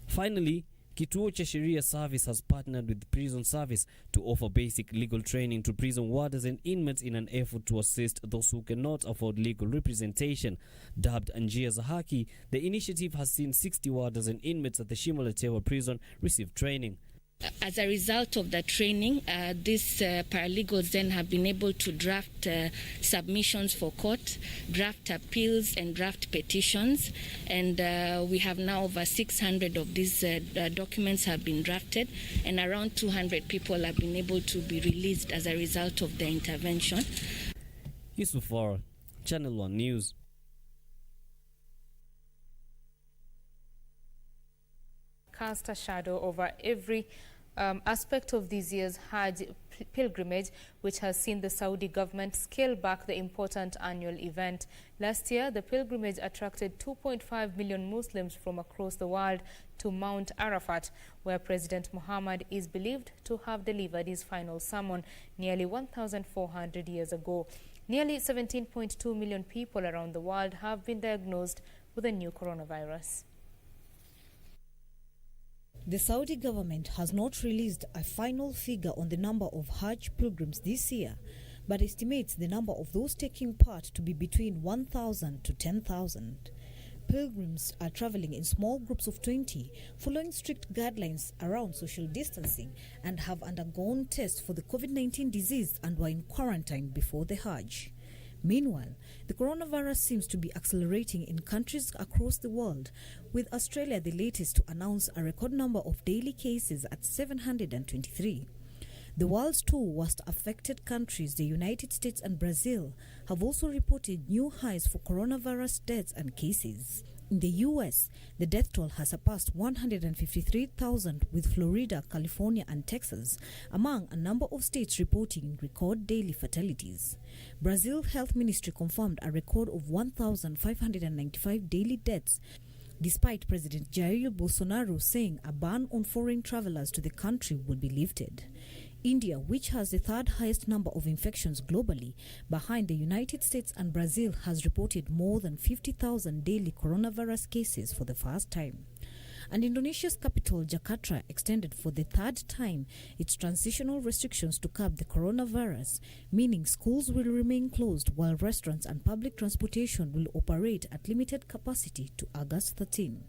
Finally, Kituo cha Sheria Service has partnered with Prison Service to offer basic legal training to prison warders and inmates in an effort to assist those who cannot afford legal representation. Dubbed Njia za Haki, the initiative has seen 60 warders and inmates at the Shimolatewa prison receive training. As a result of the training, these paralegals then have been able to draft submissions for court, draft appeals and draft petitions, and we have now over 600 of these documents have been drafted, and around 200 people have been able to be released as a result of the intervention. Yusuf Farah, Channel 1 News. Cast a shadow over every aspect of this year's Hajj pilgrimage, which has seen the Saudi government scale back the important annual event. Last year, the pilgrimage attracted 2.5 million Muslims from across the world to Mount Arafat, where President Muhammad is believed to have delivered his final sermon nearly 1,400 years ago. Nearly 17.2 million people around the world have been diagnosed with the new coronavirus. The Saudi government has not released a final figure on the number of Hajj pilgrims this year, but estimates the number of those taking part to be between 1,000 to 10,000. Pilgrims are traveling in small groups of 20, following strict guidelines around social distancing, and have undergone tests for the COVID-19 disease and were in quarantine before the Hajj. Meanwhile, the coronavirus seems to be accelerating in countries across the world, with Australia the latest to announce a record number of daily cases at 723. The world's two worst affected countries, the United States and Brazil, have also reported new highs for coronavirus deaths and cases. In the U.S., the death toll has surpassed 153,000, with Florida, California and Texas among a number of states reporting record daily fatalities. Brazil Health Ministry confirmed a record of 1,595 daily deaths, despite President Jair Bolsonaro saying a ban on foreign travelers to the country will be lifted. India, which has the third highest number of infections globally, behind the United States and Brazil, has reported more than 50,000 daily coronavirus cases for the first time. And Indonesia's capital, Jakarta, extended for the third time its transitional restrictions to curb the coronavirus, meaning schools will remain closed while restaurants and public transportation will operate at limited capacity to August 13.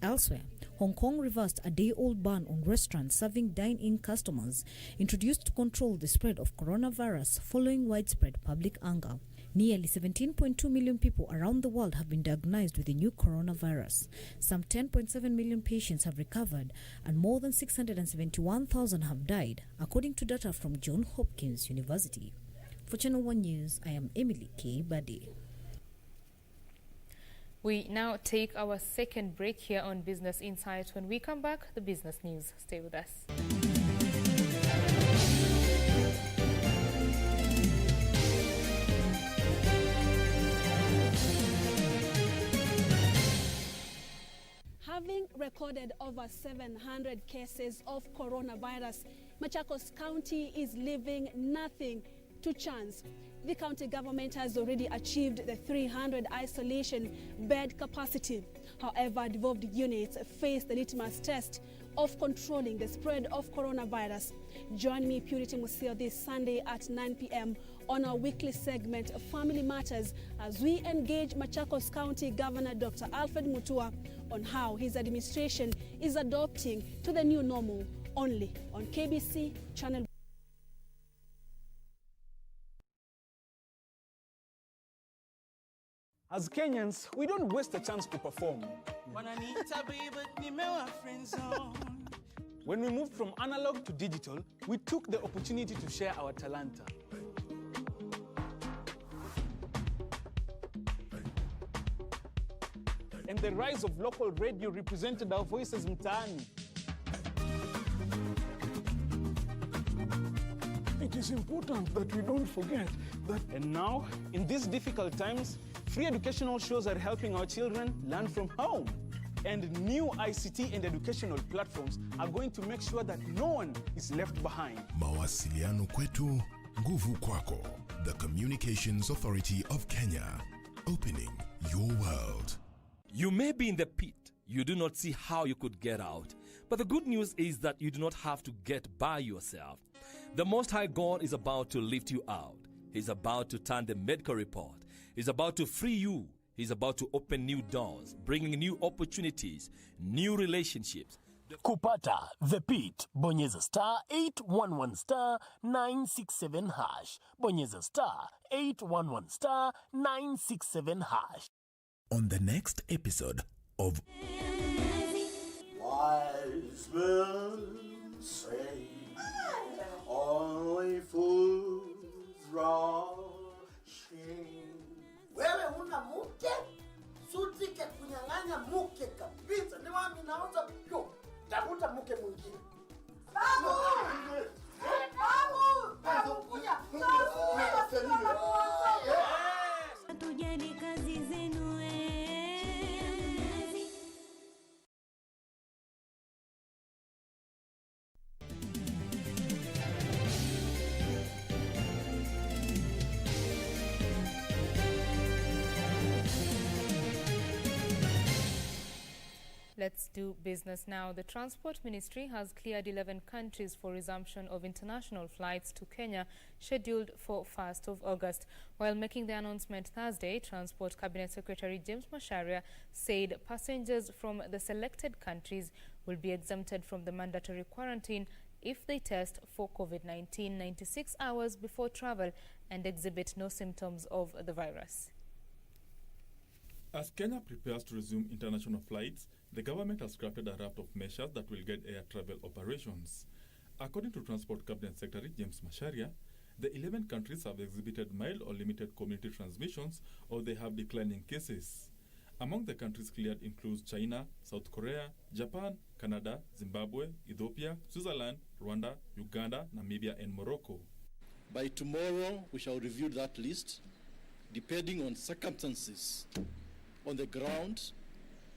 Elsewhere, Hong Kong reversed a day-old ban on restaurants serving dine-in customers, introduced to control the spread of coronavirus following widespread public anger. Nearly 17.2 million people around the world have been diagnosed with the new coronavirus. Some 10.7 million patients have recovered, and more than 671,000 have died, according to data from Johns Hopkins University. For Channel 1 News, I am Emily K. Badi. We now take our second break here on Business Insight. When we come back, the business news. Stay with us. Having recorded over 700 cases of coronavirus, Machakos County is leaving nothing to chance. The county government has already achieved the 300 isolation bed capacity. However, devolved units face the litmus test of controlling the spread of coronavirus. Join me, Purity Museo, this Sunday at 9 p.m. on our weekly segment, Family Matters, as we engage Machakos County Governor Dr. Alfred Mutua on how his administration is adopting to the new normal, only on KBC Channel. As Kenyans, we don't waste a chance to perform. When we moved from analog to digital, we took the opportunity to share our talanta. And the rise of local radio represented our voices mtaani. It is important that we don't forget that. And now, in these difficult times, free educational shows are helping our children learn from home. And new ICT and educational platforms are going to make sure that no one is left behind. Mawasiliano kwetu, nguvu kwako. The Communications Authority of Kenya. Opening your world. You may be in the pit. You do not see how you could get out. But the good news is that you do not have to get by yourself. The Most High God is about to lift you out. He's about to turn the medical report. He's about to free you. He's about to open new doors, bringing new opportunities, new relationships. Kupata The Pit, bonyeza star 811 star 967 hash. Bonyeza star 811 star 967 hash. On the next episode of Wise men say only fools rushing. Wewe una mke? Sutike kunyang'anya mke kabisa. Ni wami naanza yo. Tafuta mke mwingine. Babu! Babu kuja. Hatujali kazi zenu. Let's do business now. The Transport Ministry has cleared 11 countries for resumption of international flights to Kenya, scheduled for 1st of August. While making the announcement Thursday, Transport Cabinet Secretary James Macharia said passengers from the selected countries will be exempted from the mandatory quarantine if they test for COVID-19 96 hours before travel and exhibit no symptoms of the virus. As Kenya prepares to resume international flights, the government has crafted a raft of measures that will guide air travel operations. According to Transport Cabinet Secretary James Macharia, the 11 countries have exhibited mild or limited community transmissions, or they have declining cases. Among the countries cleared includes China, South Korea, Japan, Canada, Zimbabwe, Ethiopia, Switzerland, Rwanda, Uganda, Namibia, and Morocco. By tomorrow, we shall review that list, depending on circumstances on the ground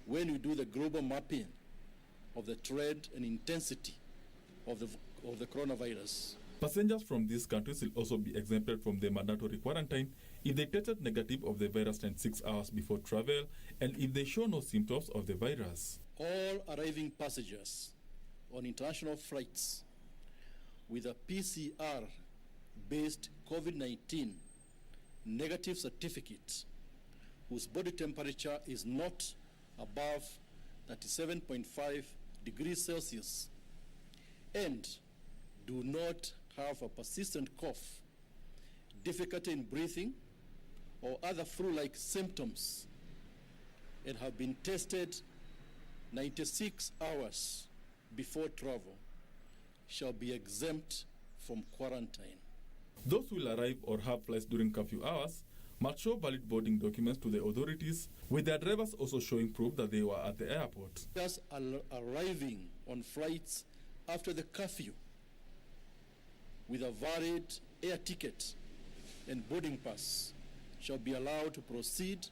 when we do the global mapping of the trend and intensity of the coronavirus. Passengers from these countries will also be exempted from the mandatory quarantine if they tested negative of the virus 96 hours before travel and if they show no symptoms of the virus. All arriving passengers on international flights with a PCR-based COVID-19 negative certificate whose body temperature is not above 37.5 degrees Celsius and do not have a persistent cough, difficulty in breathing, or other flu-like symptoms, and have been tested 96 hours before travel shall be exempt from quarantine. Those who will arrive or have flights during curfew hours must show valid boarding documents to the authorities, with their drivers also showing proof that they were at the airport. Just arriving on flights after the curfew with a valid air ticket and boarding pass shall be allowed to proceed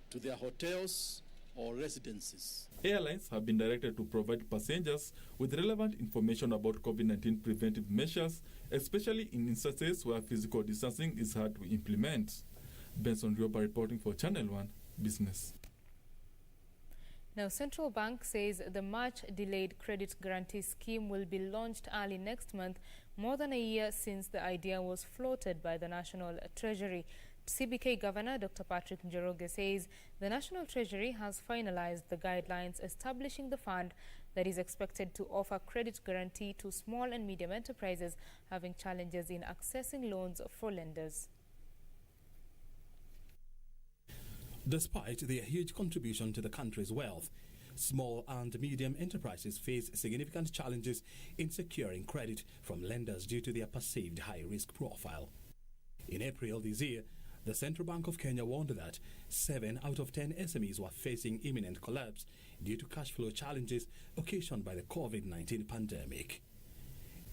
to their hotels or residences. Airlines have been directed to provide passengers with relevant information about COVID-19 preventive measures, especially in instances where physical distancing is hard to implement. Benson Rioba reporting for Channel 1 Business. Now, Central Bank says the much-delayed credit guarantee scheme will be launched early next month, more than a year since the idea was floated by the National Treasury. CBK Governor Dr. Patrick Njoroge says the National Treasury has finalized the guidelines establishing the fund that is expected to offer credit guarantee to small and medium enterprises having challenges in accessing loans for lenders. Despite their huge contribution to the country's wealth, small and medium enterprises face significant challenges in securing credit from lenders due to their perceived high-risk profile. In April this year, the Central Bank of Kenya warned that 7 out of 10 SMEs were facing imminent collapse due to cash flow challenges occasioned by the COVID-19 pandemic.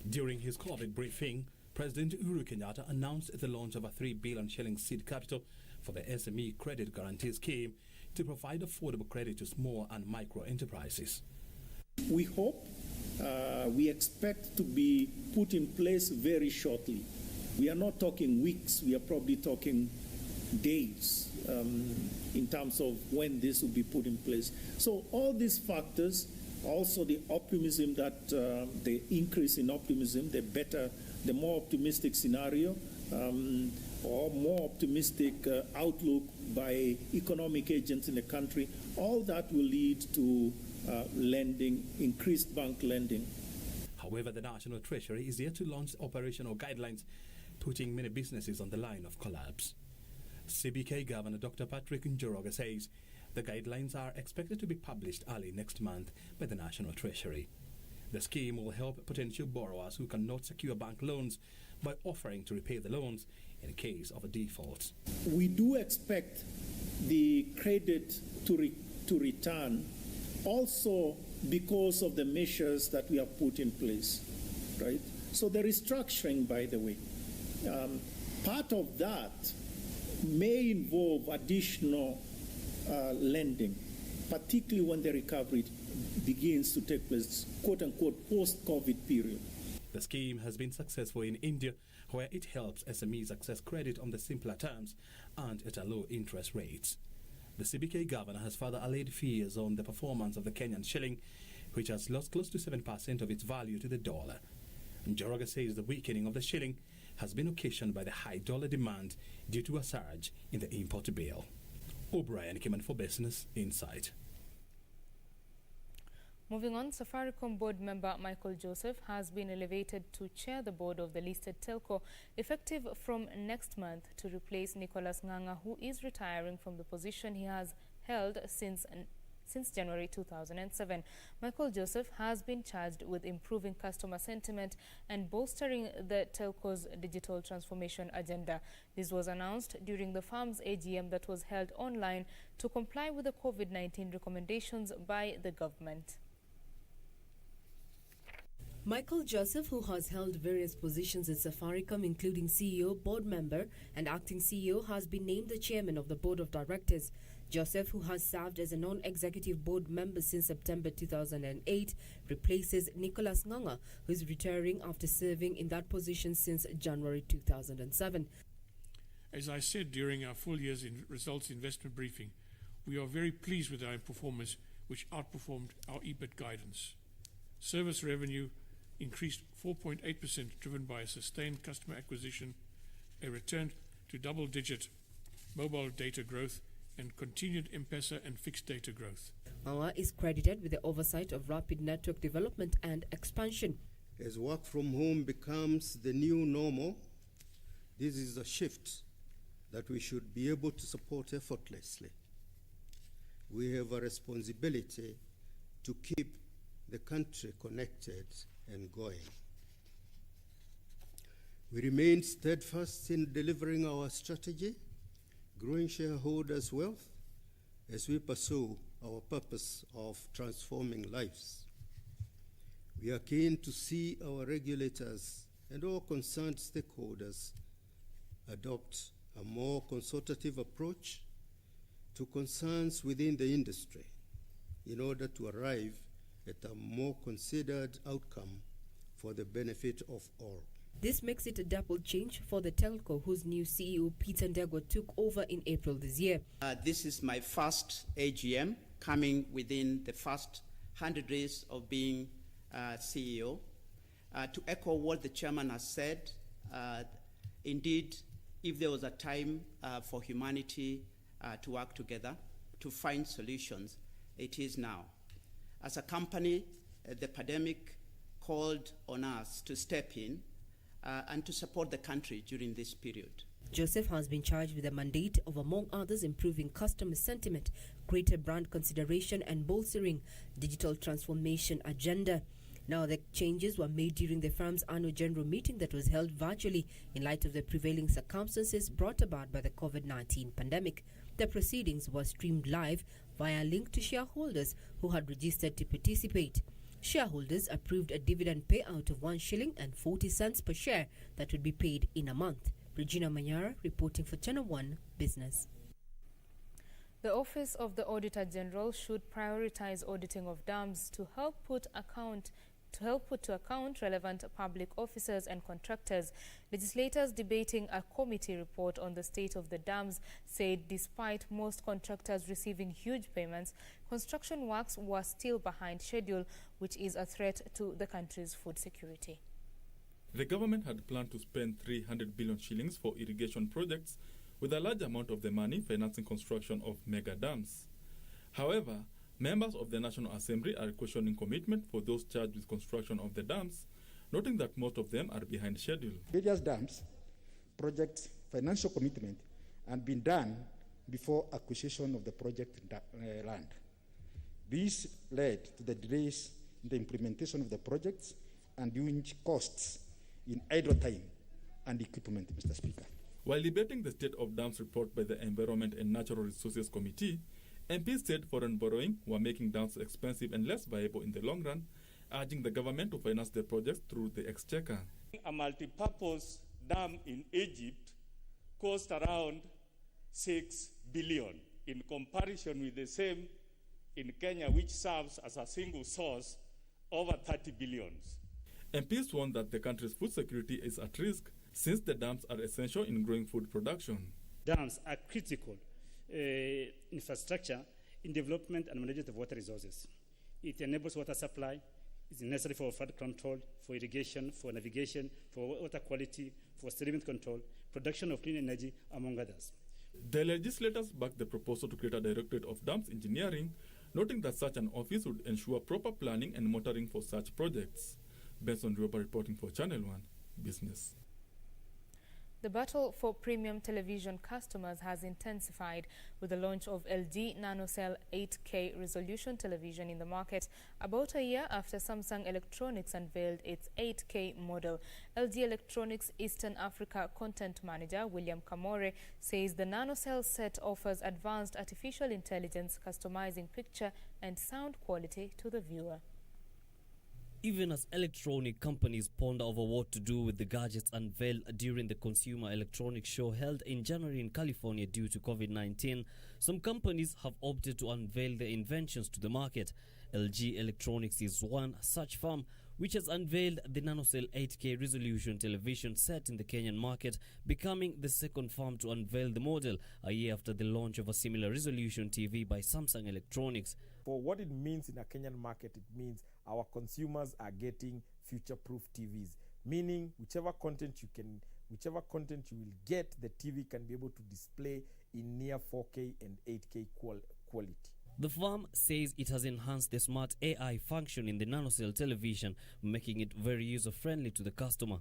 During his COVID briefing, President Uhuru Kenyatta announced the launch of a 3 billion shilling seed capital for the SME Credit Guarantee Scheme to provide affordable credit to small and micro enterprises. We hope, we expect to be put in place very shortly. We are not talking weeks, we are probably talking days in terms of when this will be put in place. So all these factors Also, the optimism that the increase in optimism, the more optimistic scenario or more optimistic outlook by economic agents in the country, all that will lead to lending, increased bank lending. However, the National Treasury is yet to launch operational guidelines, putting many businesses on the line of collapse. CBK Governor Dr. Patrick Njoroge says the guidelines are expected to be published early next month by the National Treasury. The scheme will help potential borrowers who cannot secure bank loans by offering to repay the loans in case of a default. We do expect the credit to return also because of the measures that we have put in place, right? So the restructuring, by the way, part of that may involve additional lending, particularly when the recovery begins to take place, quote-unquote, post-COVID period. The scheme has been successful in India, where it helps SMEs access credit on the simpler terms and at a low interest rates. The CBK governor has further allayed fears on the performance of the Kenyan shilling, which has lost close to 7% of its value to the dollar. Njoroge says the weakening of the shilling has been occasioned by the high dollar demand due to a surge in the import bill. O'Brien came in for Business Insight. Moving on, Safaricom board member Michael Joseph has been elevated to chair the board of the listed telco, effective from next month, to replace Nicholas Nganga, who is retiring from the position he has held since January 2007. Michael Joseph has been charged with improving customer sentiment and bolstering the telco's digital transformation agenda. This was announced during the firm's AGM that was held online to comply with the COVID-19 recommendations by the government. Michael Joseph, who has held various positions in Safaricom, including CEO, board member, and acting CEO, has been named the chairman of the board of directors. Joseph, who has served as a non-executive board member since September 2008, replaces Nicholas Nganga, who is retiring after serving in that position since January 2007. As I said during our full year's results investment briefing, we are very pleased with our performance, which outperformed our EBIT guidance. Service revenue increased 4.8%, driven by a sustained customer acquisition, a return to double-digit mobile data growth, and continued M-Pesa and fixed data growth. Nganga is credited with the oversight of rapid network development and expansion. As work from home becomes the new normal, this is a shift that we should be able to support effortlessly. We have a responsibility to keep the country connected and going. We remain steadfast in delivering our strategy, growing shareholders' wealth as we pursue our purpose of transforming lives. We are keen to see our regulators and all concerned stakeholders adopt a more consultative approach to concerns within the industry in order to arrive at a more considered outcome for the benefit of all. This makes it a double change for the telco, whose new CEO, Peter Ndegwa, took over in April this year. This is my first AGM, coming within the first 100 days of being CEO. To echo what the chairman has said, indeed, if there was a time for humanity to work together, to find solutions, it is now. As a company, the pandemic called on us to step in and to support the country during this period. Joseph has been charged with a mandate of, among others, improving customer sentiment, greater brand consideration, and bolstering digital transformation agenda. Now, the changes were made during the firm's annual general meeting that was held virtually in light of the prevailing circumstances brought about by the COVID-19 pandemic. The proceedings were streamed live via a link to shareholders who had registered to participate. Shareholders approved a dividend payout of 1 shilling and 40 cents per share that would be paid in a month. Regina Manyara reporting for Channel 1 Business. The Office of the Auditor General should prioritize auditing of dams to help put account To help put to account relevant public officers and contractors, legislators debating a committee report on the state of the dams said despite most contractors receiving huge payments, construction works were still behind schedule, which is a threat to the country's food security. The government had planned to spend 300 billion shillings for irrigation projects, with a large amount of the money financing construction of mega dams. However, members of the National Assembly are questioning commitment for those charged with construction of the dams, noting that most of them are behind schedule. Various dams, projects, financial commitment, and been done before acquisition of the project land. This led to the delays in the implementation of the projects and huge costs in idle time and equipment, Mr. Speaker. While debating the State of Dams report by the Environment and Natural Resources Committee, MPs said foreign borrowing were making dams expensive and less viable in the long run, urging the government to finance the projects through the exchequer. A multi-purpose dam in Egypt cost around 6 billion in comparison with the same in Kenya, which serves as a single source over 30 billions. MPs warned that the country's food security is at risk since the dams are essential in growing food production. Dams are critical infrastructure in development and management of water resources. It enables water supply, it's necessary for flood control, for irrigation, for navigation, for water quality, for sediment control, production of clean energy, among others. The legislators backed the proposal to create a Directorate of Dams Engineering, noting that such an office would ensure proper planning and monitoring for such projects. Benson Rioba reporting for Channel 1 Business. The battle for premium television customers has intensified with the launch of LG NanoCell 8K resolution television in the market about a year after Samsung Electronics unveiled its 8K model. LG Electronics Eastern Africa content manager William Kamore says the NanoCell set offers advanced artificial intelligence, customizing picture and sound quality to the viewer. Even as electronic companies ponder over what to do with the gadgets unveiled during the Consumer Electronics Show held in January in California due to COVID-19, some companies have opted to unveil their inventions to the market. LG Electronics is one such firm which has unveiled the NanoCell 8K resolution television set in the Kenyan market, becoming the second firm to unveil the model a year after the launch of a similar resolution TV by Samsung Electronics. For what it means in a Kenyan market, it means our consumers are getting future-proof TVs, meaning whichever content you will get, the TV can be able to display in near 4K and 8K quality. The firm says it has enhanced the smart AI function in the NanoCell television, making it very user-friendly to the customer.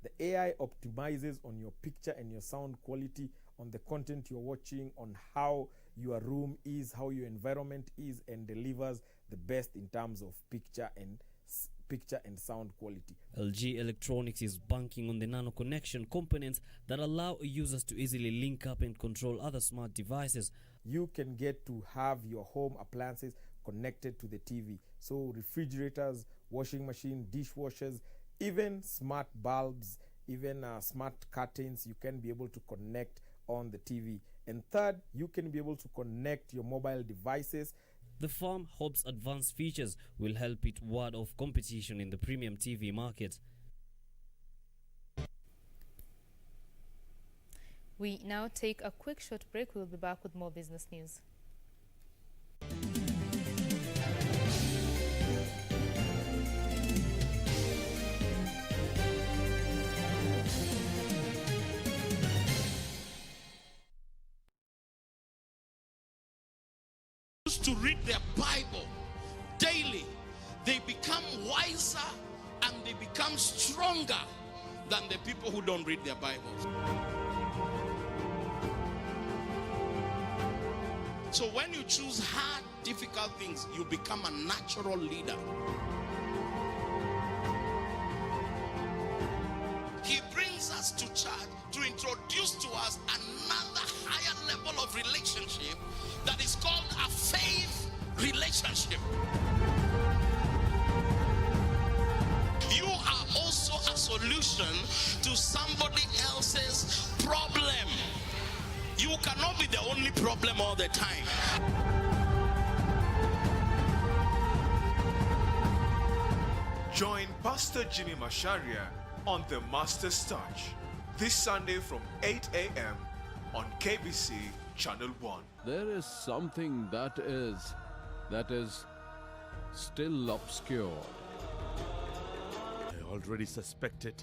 The AI optimizes on your picture and your sound quality, on the content you're watching, on how your room is, how your environment is, and delivers the best in terms of picture and sound quality. LG Electronics is banking on the nano connection components that allow users to easily link up and control other smart devices. You can get to have your home appliances connected to the TV. So refrigerators, washing machine, dishwashers, even smart bulbs, even smart curtains, you can be able to connect on the TV. And third, you can be able to connect your mobile devices. The firm hopes advanced features will help it ward off competition in the premium TV market. We now take a quick short break. We'll be back with more business news. To read their Bible daily, they become wiser and they become stronger than the people who don't read their Bibles. So when you choose hard, difficult things, you become a natural leader. He brings us to church to introduce to us another higher level of relationship that is called a faith relationship. You are also a solution to somebody else's problem. You cannot be the only problem all the time. Join Pastor Jimmy Masharia on The Master's Touch this Sunday from 8 a.m. on KBC Channel 1. There is something that is still obscure. I already suspected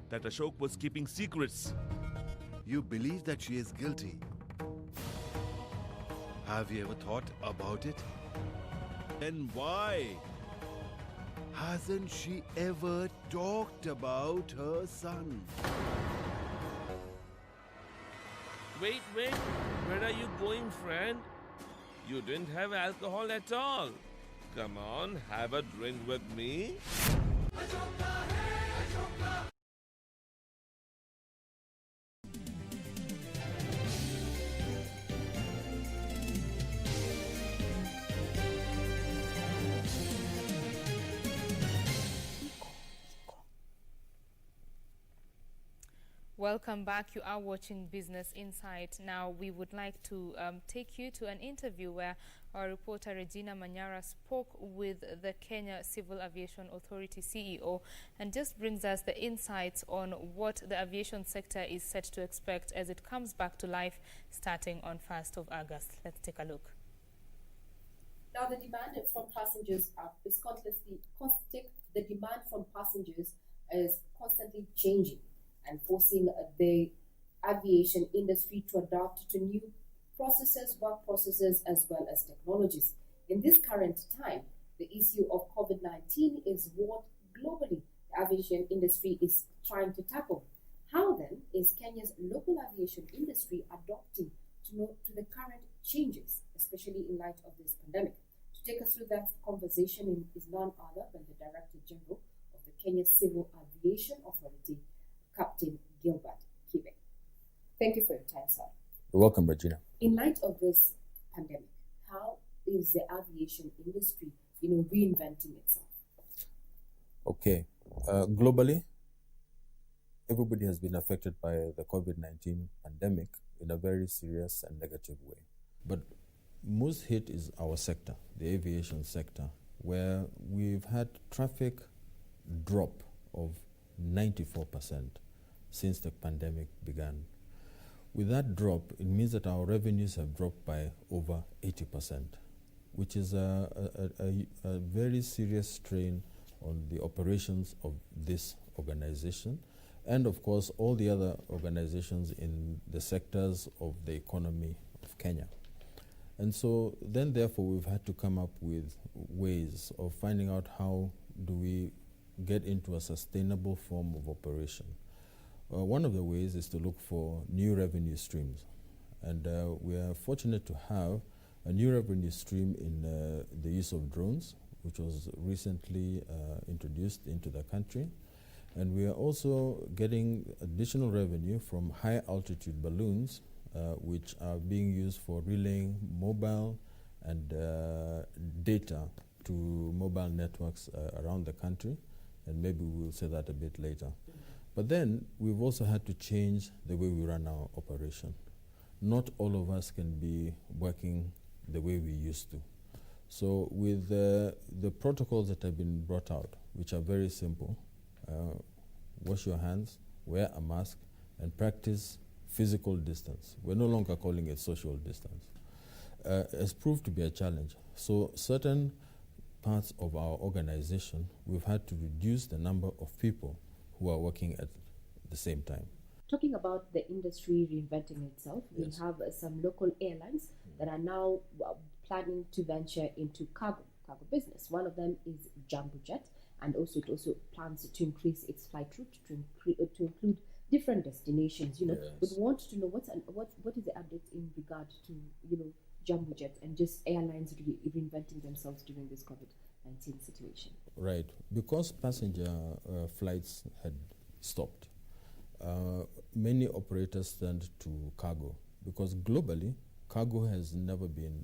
that Ashok was keeping secrets. You believe that she is guilty? Have you ever thought about it? Then why? Hasn't she ever talked about her son? Wait, where are you going, friend? You didn't have alcohol at all. Come on, have a drink with me. Welcome back. You are watching Business Insight. Now, we would like to take you to an interview where our reporter Regina Manyara spoke with the Kenya Civil Aviation Authority CEO and just brings us the insights on what the aviation sector is set to expect as it comes back to life starting on 1st of August. Let's take a look. Now, the demand from passengers is constantly the demand from passengers is constantly changing and forcing the aviation industry to adapt to new processes, work processes, as well as technologies. In this current time, the issue of COVID-19 is what globally the aviation industry is trying to tackle. How then is Kenya's local aviation industry adapting to the current changes, especially in light of this pandemic? To take us through that conversation is none other than the Director General of the Kenya Civil Aviation Authority, Captain Gilbert Kibe. Thank you for your time, sir. You're welcome, Regina. In light of this pandemic, how is the aviation industry, reinventing itself? Okay. Globally, everybody has been affected by the COVID-19 pandemic in a very serious and negative way. But most hit is our sector, the aviation sector, where we've had traffic drop of 94% since the pandemic began. With that drop, it means that our revenues have dropped by over 80%, which is a very serious strain on the operations of this organization and, of course, all the other organizations in the sectors of the economy of Kenya. And so then, therefore, we've had to come up with ways of finding out how do we get into a sustainable form of operation. One of the ways is to look for new revenue streams. And we are fortunate to have a new revenue stream in the use of drones, which was recently introduced into the country. And we are also getting additional revenue from high altitude balloons, which are being used for relaying mobile and data to mobile networks around the country. And maybe we'll say that a bit later. But then we've also had to change the way we run our operation. Not all of us can be working the way we used to. So with the protocols that have been brought out, which are very simple, wash your hands, wear a mask, and practice physical distance. We're no longer calling it social distance. Has proved to be a challenge. So certain parts of our organization, we've had to reduce the number of people who are working at the same time. Talking about the industry reinventing itself, we have some local airlines that are now planning to venture into cargo business. One of them is Jambo Jet, and also it also plans to increase its flight route to include different destinations. We want to know what is the update in regard to Jambo Jet and just airlines reinventing themselves during this COVID-19 situation. Right, because passenger flights had stopped, many operators turned to cargo because globally cargo has never been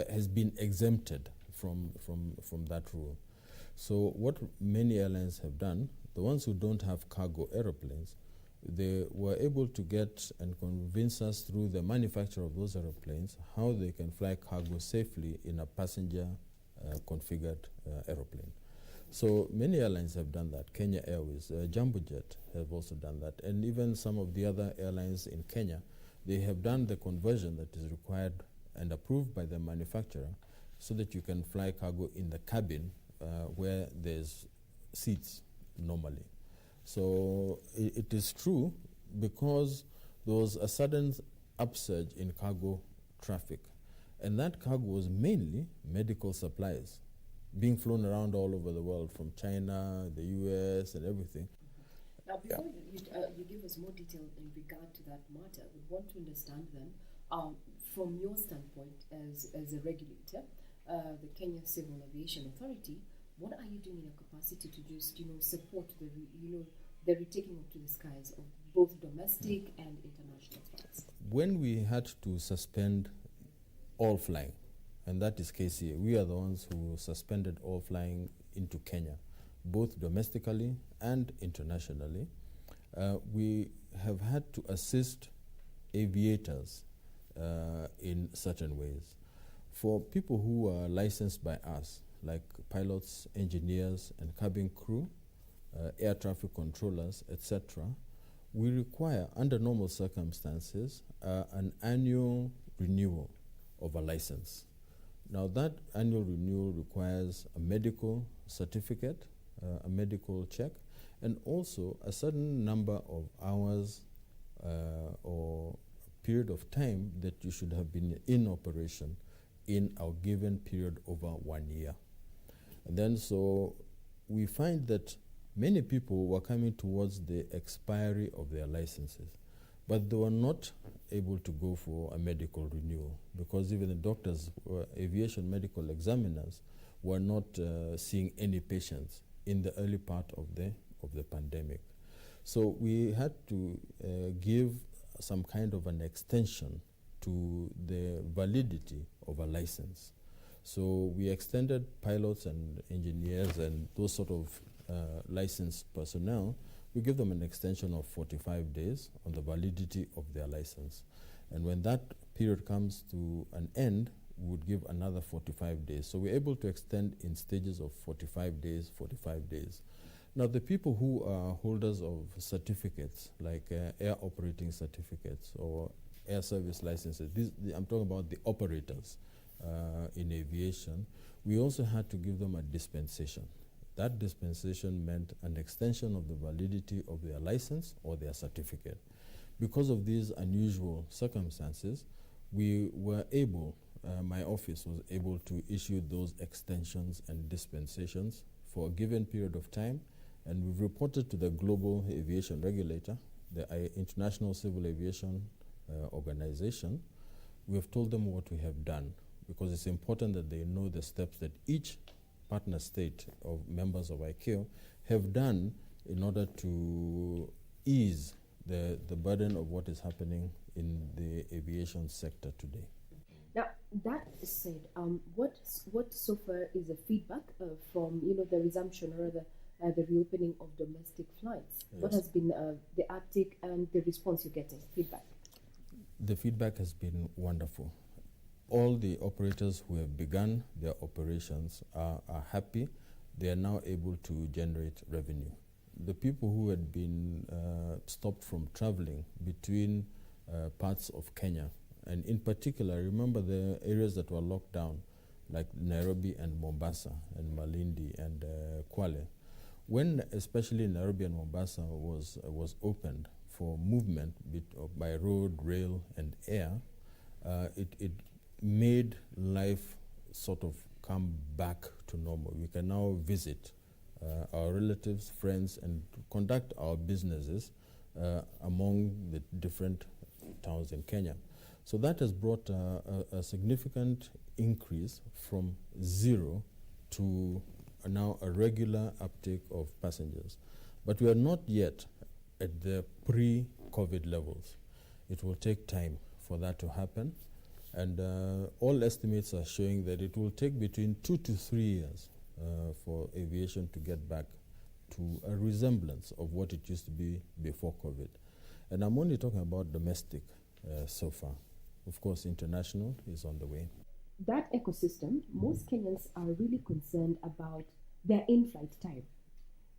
has been exempted from that rule. So what many airlines have done, the ones who don't have cargo aeroplanes, they were able to get and convince us through the manufacture of those aeroplanes how they can fly cargo safely in a passenger configured aeroplane. So many airlines have done that. Kenya Airways, Jambo Jet have also done that. And even some of the other airlines in Kenya, they have done the conversion that is required and approved by the manufacturer so that you can fly cargo in the cabin where there's seats normally. So it is true, because there was a sudden upsurge in cargo traffic. And that cargo was mainly medical supplies being flown around all over the world, from China, the US, and everything. Now, before you give us more detail in regard to that matter, we want to understand then, from your standpoint as a regulator, the Kenya Civil Aviation Authority, what are you doing in your capacity to just, support the retaking up to the skies of both domestic and international flights? When we had to suspend all flying, and that is KCA, we are the ones who suspended all flying into Kenya, both domestically and internationally. We have had to assist aviators in certain ways. For people who are licensed by us, like pilots, engineers, and cabin crew, air traffic controllers, etc., we require, under normal circumstances, an annual renewal of a license. Now, that annual renewal requires a medical certificate, a medical check, and also a certain number of hours or period of time that you should have been in operation in a given period over 1 year. And then so we find that many people were coming towards the expiry of their licenses, but they were not able to go for a medical renewal, because even the doctors, aviation medical examiners, were not seeing any patients in the early part of the pandemic. So we had to give some kind of an extension to the validity of a license. So we extended pilots and engineers and those sort of licensed personnel. We give them an extension of 45 days on the validity of their license. And when that period comes to an end, we would give another 45 days. So we're able to extend in stages of 45 days, 45 days. Now, the people who are holders of certificates, like air operating certificates or air service licenses, I'm talking about the operators in aviation, we also had to give them a dispensation. That dispensation meant an extension of the validity of their license or their certificate. Because of these unusual circumstances, we were able, my office was able to issue those extensions and dispensations for a given period of time, and we've reported to the global aviation regulator, the International Civil Aviation Organization. We have told them what we have done, because it's important that they know the steps that each partner state of members of ICAO have done in order to ease the burden of what is happening in the aviation sector today. Now, that said, what so far is the feedback from the resumption or the reopening of domestic flights? Yes. What has been the uptake and the response you're getting? Feedback. The feedback has been wonderful. All the operators who have begun their operations are happy. They are now able to generate revenue. The people who had been stopped from traveling between parts of Kenya, and in particular, remember the areas that were locked down, like Nairobi and Mombasa and Malindi and Kwale. When especially Nairobi and Mombasa was opened for movement by road, rail, and air, it made life sort of come back to normal. We can now visit our relatives, friends, and conduct our businesses among the different towns in Kenya. So that has brought a significant increase from zero to now a regular uptake of passengers. But we are not yet at the pre-COVID levels. It will take time for that to happen. And all estimates are showing that it will take between 2 to 3 years for aviation to get back to a resemblance of what it used to be before COVID. And I'm only talking about domestic so far. Of course, international is on the way. that ecosystem, most Kenyans are really concerned about their in-flight time.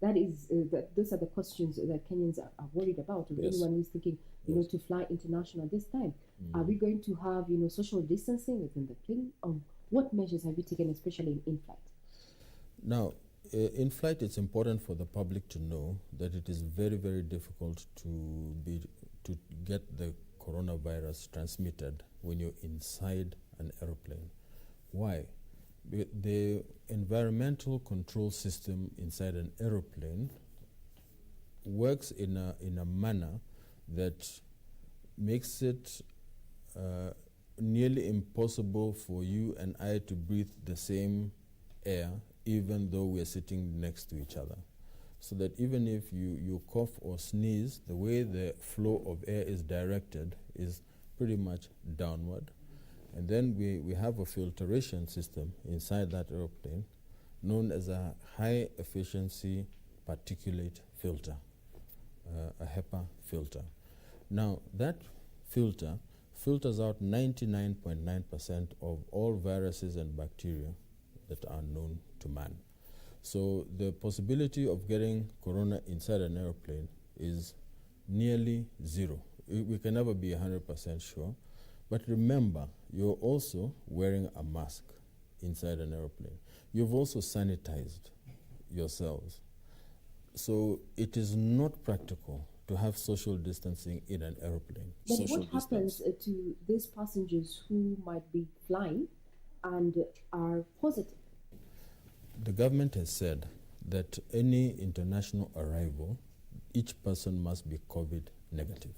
That is, those are the questions that Kenyans are worried about, or Yes. anyone who's thinking, to fly international this time. Are we going to have, social distancing within the plane? What measures have you taken, especially in flight? Now, in flight, it's important for the public to know that it is very, very difficult to get the coronavirus transmitted when you're inside an aeroplane. Why? The environmental control system inside an aeroplane works in a manner that makes it nearly impossible for you and I to breathe the same air, even though we are sitting next to each other. So that even if you cough or sneeze, the way the flow of air is directed is pretty much downward. And then we have a filtration system inside that airplane known as a high efficiency particulate filter, a HEPA filter. Now that filter filters out 99.9% of all viruses and bacteria that are known to man. So the possibility of getting corona inside an airplane is nearly zero. We can never be 100% sure. But remember, you're also wearing a mask inside an airplane. You've also sanitized yourselves. So it is not practical to have social distancing in an airplane. Then what happens to these passengers who might be flying and are positive? The government has said that any international arrival, each person must be COVID negative.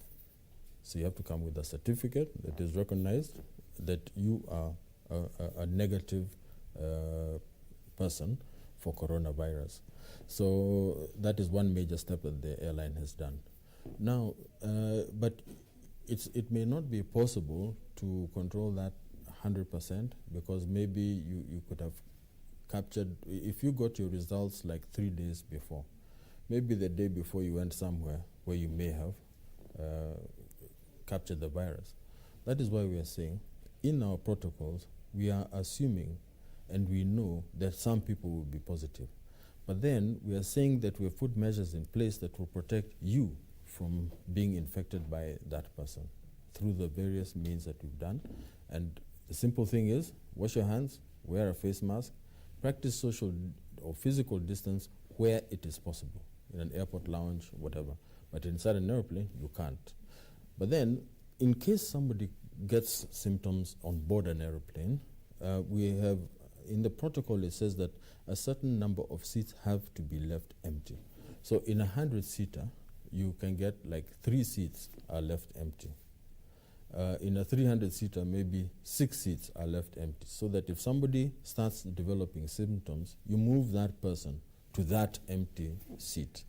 So you have to come with a certificate that is recognized that you are a negative person for coronavirus. So that is one major step that the airline has done. Now, but it may not be possible to control that 100% because maybe you could have captured, if you got your results like 3 days before, maybe the day before you went somewhere where you may have captured the virus. That is why we are saying in our protocols, we are assuming and we know that some people will be positive. But then we are saying that we have put measures in place that will protect you from being infected by that person through the various means that we've done. And the simple thing is, wash your hands, wear a face mask, practice social or physical distance where it is possible, in an airport lounge, whatever. But inside an airplane, you can't. But then, in case somebody gets symptoms on board an airplane, we have, in the protocol it says that a certain number of seats have to be left empty. So in a 100-seater, you can get like 3 seats are left empty. In a 300-seater, maybe 6 seats are left empty, so that if somebody starts developing symptoms, you move that person to that empty seat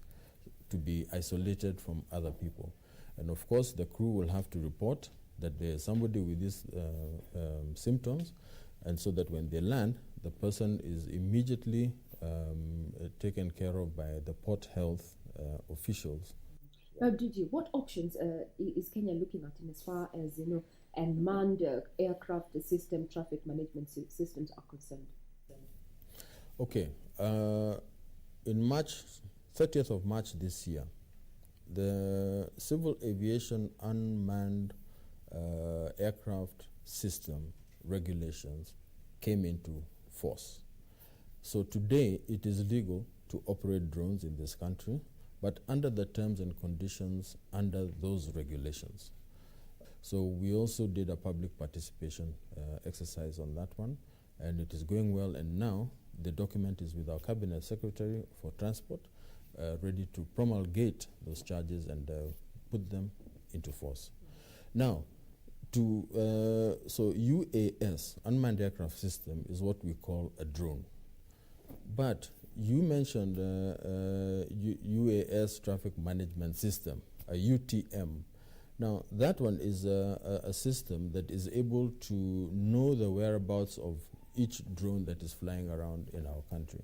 to be isolated from other people. And of course, the crew will have to report that there is somebody with these symptoms, and so that when they land, the person is immediately taken care of by the port health officials. Now, Gigi, what options is Kenya looking at in as far as, unmanned aircraft system, traffic management systems are concerned? Okay. In March, 30th of March this year, the Civil Aviation Unmanned Aircraft System regulations came into force. So today, it is legal to operate drones in this country, but under the terms and conditions under those regulations. So we also did a public participation exercise on that one, and it is going well. And now the document is with our Cabinet Secretary for Transport, ready to promulgate those charges and put them into force. Now, so UAS, Unmanned Aircraft System, is what we call a drone. But you mentioned UAS Traffic Management System, a UTM. Now, that one is a system that is able to know the whereabouts of each drone that is flying around in our country.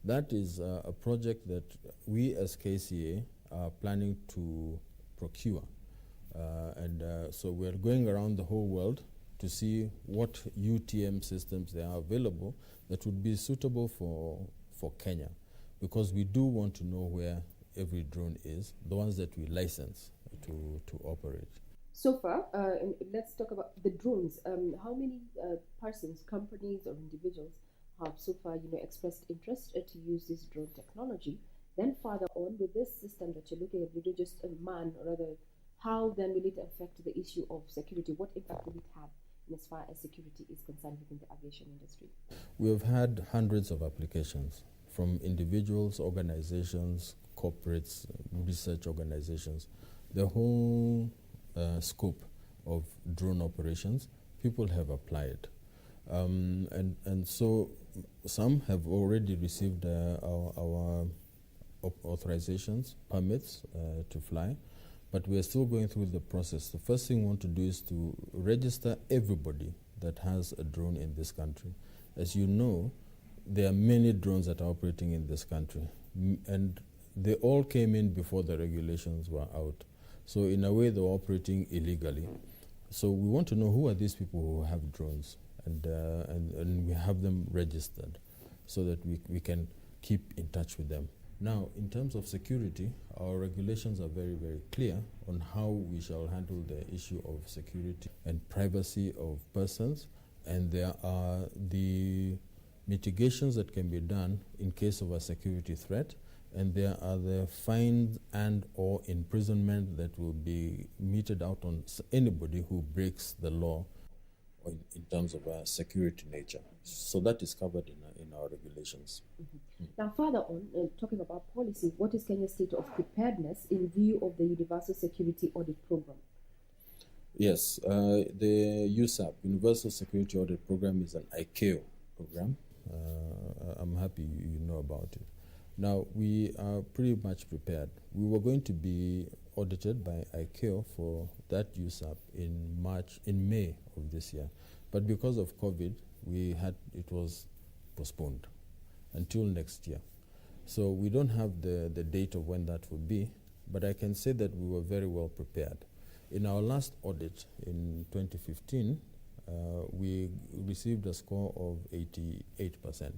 That is a project that we as KCA are planning to procure. So we're going around the whole world to see what UTM systems there are available that would be suitable for Kenya, because we do want to know where every drone is, the ones that we license to operate. So far, and let's talk about the drones. How many persons, companies, or individuals have so far, expressed interest to use this drone technology? Then further on, with this system that you're looking at, you just unmanned, or rather, how then will it affect the issue of security? What impact will it have in as far as security is concerned within the aviation industry? We have had hundreds of applications from individuals, organizations, corporates, research organizations, the whole scope of drone operations. People have applied. And so some have already received our authorizations, permits to fly, but we are still going through the process. The first thing we want to do is to register everybody that has a drone in this country. As you know, there are many drones that are operating in this country, and they all came in before the regulations were out. So in a way, they're operating illegally. So we want to know who are these people who have drones, and we have them registered so that we can keep in touch with them. Now, in terms of security, our regulations are very, very clear on how we shall handle the issue of security and privacy of persons, and there are the mitigations that can be done in case of a security threat, and there are the fines and or imprisonment that will be meted out on anybody who breaks the law in terms of a security nature. So that is covered in our regulations. Mm-hmm. Now, further on, talking about policy, what is Kenya's state of preparedness in view of the Universal Security Audit Program? Yes, the USAP, Universal Security Audit Program, is an ICAO program. I'm happy you know about it. Now, we are pretty much prepared. We were going to be audited by ICAO for that USAP in May of this year. But because of COVID, it was postponed until next year. So we don't have the date of when that will be, but I can say that we were very well prepared. In our last audit in 2015, we received a score of 88%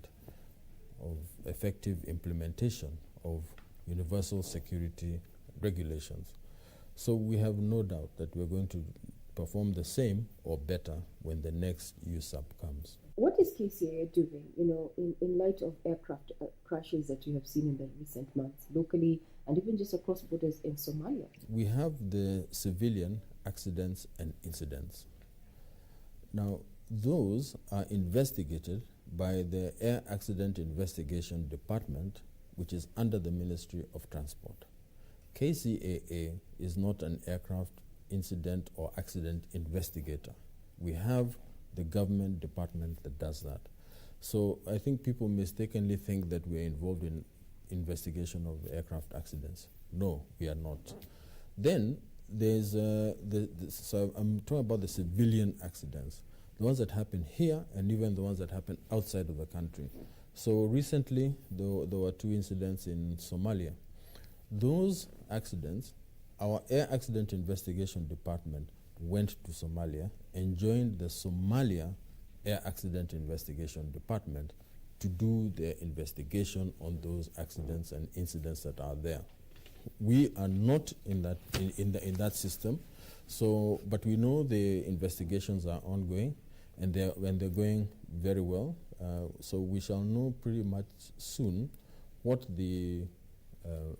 of effective implementation of universal security regulations. So we have no doubt that we're going to perform the same or better when the next USAP comes. What is KCA doing, in light of aircraft crashes that you have seen in the recent months, locally and even just across borders in Somalia? We have the civilian accidents and incidents. Now, those are investigated by the Air Accident Investigation Department, which is under the Ministry of Transport. KCAA is not an aircraft incident or accident investigator. We have the government department that does that. So I think people mistakenly think that we're involved in investigation of aircraft accidents. No, we are not. Then there's so I'm talking about the civilian accidents, the ones that happen here and even the ones that happen outside of the country. So recently there were 2 incidents in Somalia. Those accidents, our Air Accident Investigation Department went to Somalia and joined the Somalia Air Accident Investigation Department to do their investigation on those accidents and incidents that are there. We are not in that system, so but we know the investigations are ongoing, and they're going very well. So we shall know pretty much soon what the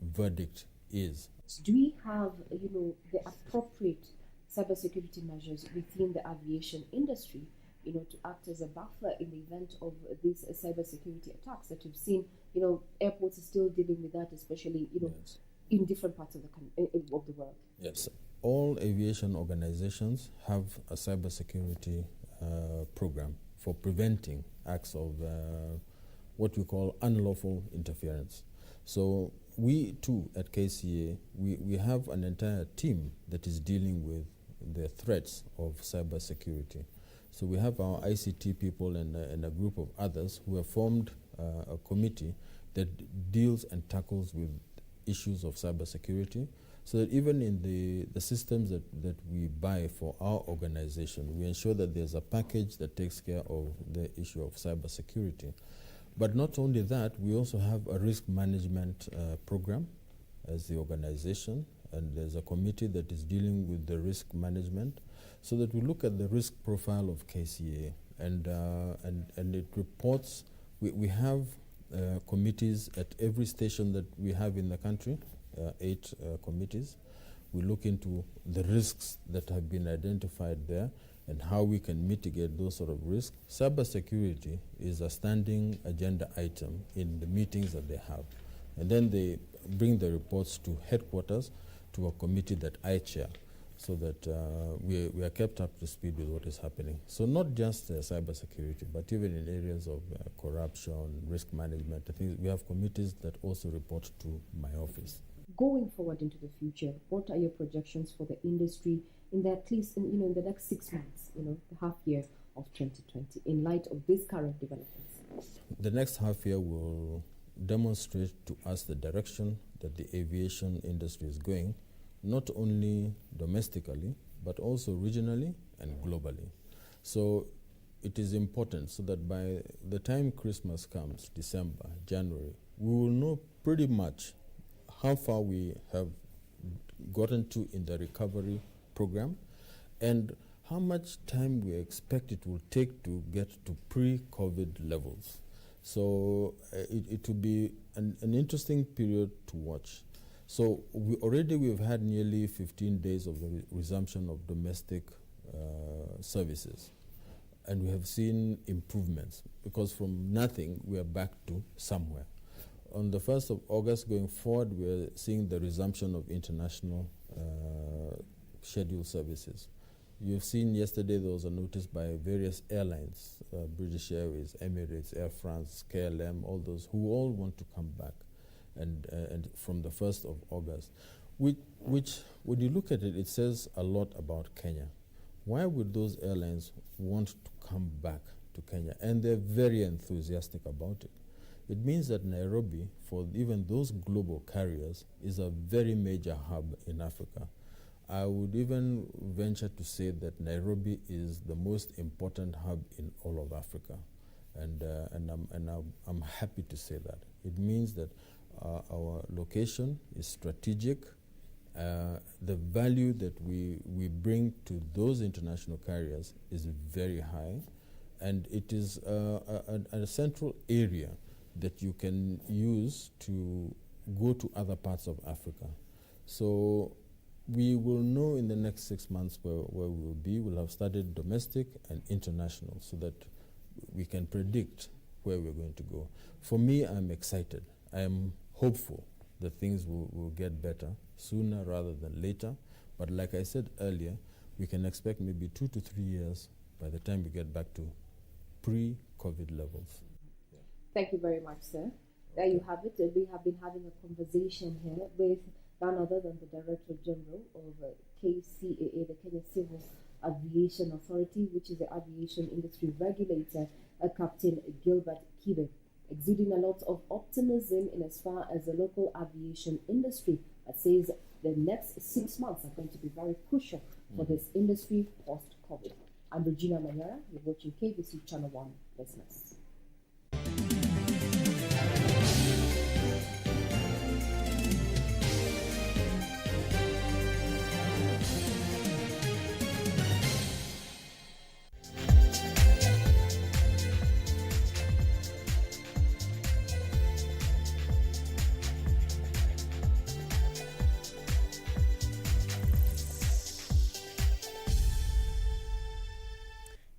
verdict is. Do we have, the appropriate cybersecurity measures within the aviation industry, to act as a buffer in the event of these cybersecurity attacks that you've seen? Airports are still dealing with that, especially, yes, in different parts of the world. Yes, all aviation organizations have a cybersecurity program for preventing acts of what we call unlawful interference. So we too at KCA, we have an entire team that is dealing with the threats of cybersecurity. So we have our ICT people and a group of others who have formed a committee that deals and tackles with issues of cybersecurity. so that even in the systems that we buy for our organization, we ensure that there's a package that takes care of the issue of cybersecurity. But not only that, we also have a risk management program as the organization, and there's a committee that is dealing with the risk management, so that we look at the risk profile of KCA, and it reports. We have committees at every station that we have in the country, 8 committees. We look into the risks that have been identified there and how we can mitigate those sort of risks. Cybersecurity is a standing agenda item in the meetings that they have. And then they bring the reports to headquarters, to a committee that I chair, so that we are kept up to speed with what is happening. So not just cybersecurity, but even in areas of corruption, risk management. I think we have committees that also report to my office. Going forward into the future, what are your projections for the industry in the, at least in the next 6 months, the half year of 2020, in light of these current developments? The next half year will demonstrate to us the direction that the aviation industry is going, not only domestically, but also regionally and globally. So it is important so that by the time Christmas comes, December, January, we will know pretty much how far we have gotten to in the recovery program and how much time we expect it will take to get to pre-COVID levels. So it will be an interesting period to watch. So we've had nearly 15 days of the resumption of domestic services, and we have seen improvements, because from nothing we are back to somewhere. On the 1st of August going forward, we're seeing the resumption of international scheduled services. You've seen yesterday there was a notice by various airlines, British Airways, Emirates, Air France, KLM, all those who all want to come back, and from the 1st of August, which when you look at it, it says a lot about Kenya. Why would those airlines want to come back to Kenya? And they're very enthusiastic about it. It means that Nairobi, for even those global carriers, is a very major hub in Africa. I would even venture to say that Nairobi is the most important hub in all of Africa, and I'm happy to say that. It means that our location is strategic. The value that we bring to those international carriers is very high, and it is a central area that you can use to go to other parts of Africa. So we will know in the next 6 months where we will be. We'll have studied domestic and international so that we can predict where we're going to go. For me, I'm excited. I am hopeful that things will get better sooner rather than later. But like I said earlier, we can expect maybe 2 to 3 years by the time we get back to pre-COVID levels. Thank you very much, sir. There you have it. We have been having a conversation here with none other than the Director General of KCAA, the Kenya Civil Aviation Authority, which is the aviation industry regulator, Captain Gilbert Kibe, exuding a lot of optimism in as far as the local aviation industry, that says the next 6 months are going to be very crucial for this industry post-COVID. I'm Regina Manyara. You're watching KBC Channel 1 Business.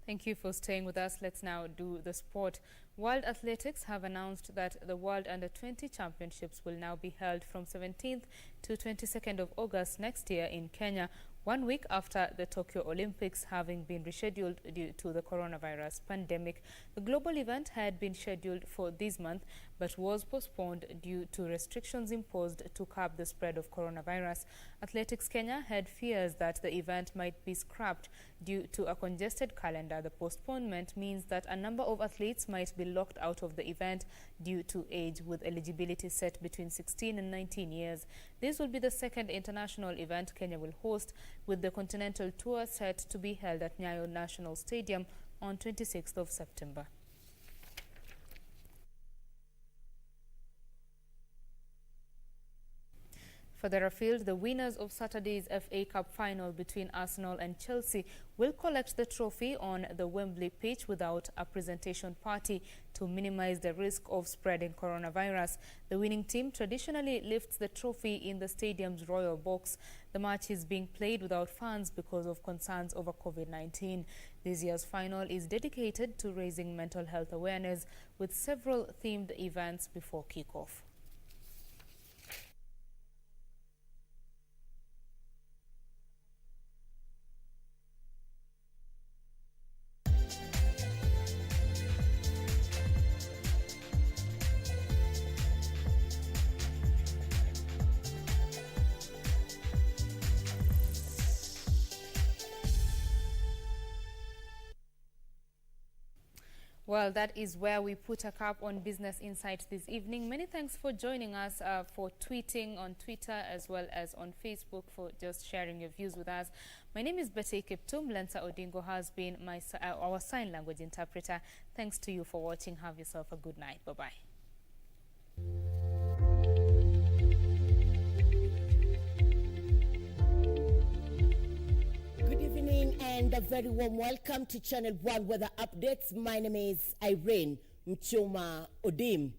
Thank you for staying with us. Let's now do the sport. World Athletics have announced that the World Under-20 Championships will now be held from 17th to 22nd of August next year in Kenya, 1 week after the Tokyo Olympics having been rescheduled due to the coronavirus pandemic. The global event had been scheduled for this month but was postponed due to restrictions imposed to curb the spread of coronavirus. Athletics Kenya had fears that the event might be scrapped due to a congested calendar. The postponement means that a number of athletes might be locked out of the event due to age, with eligibility set between 16 and 19 years. This will be the second international event Kenya will host, with the Continental Tour set to be held at Nyayo National Stadium on 26th of September. Further afield, the winners of Saturday's FA Cup final between Arsenal and Chelsea will collect the trophy on the Wembley pitch without a presentation party to minimize the risk of spreading coronavirus. The winning team traditionally lifts the trophy in the stadium's royal box. The match is being played without fans because of concerns over COVID-19. This year's final is dedicated to raising mental health awareness, with several themed events before kickoff. Well, that is where we put a cap on Business Insight this evening. Many thanks for joining us, for tweeting on Twitter as well as on Facebook, for just sharing your views with us. My name is Betty Kiptum. Lensa Odingo has been our sign language interpreter. Thanks to you for watching. Have yourself a good night. Bye-bye. Good evening and a very warm welcome to Channel 1 Weather Updates. My name is Irene Mchoma Odim.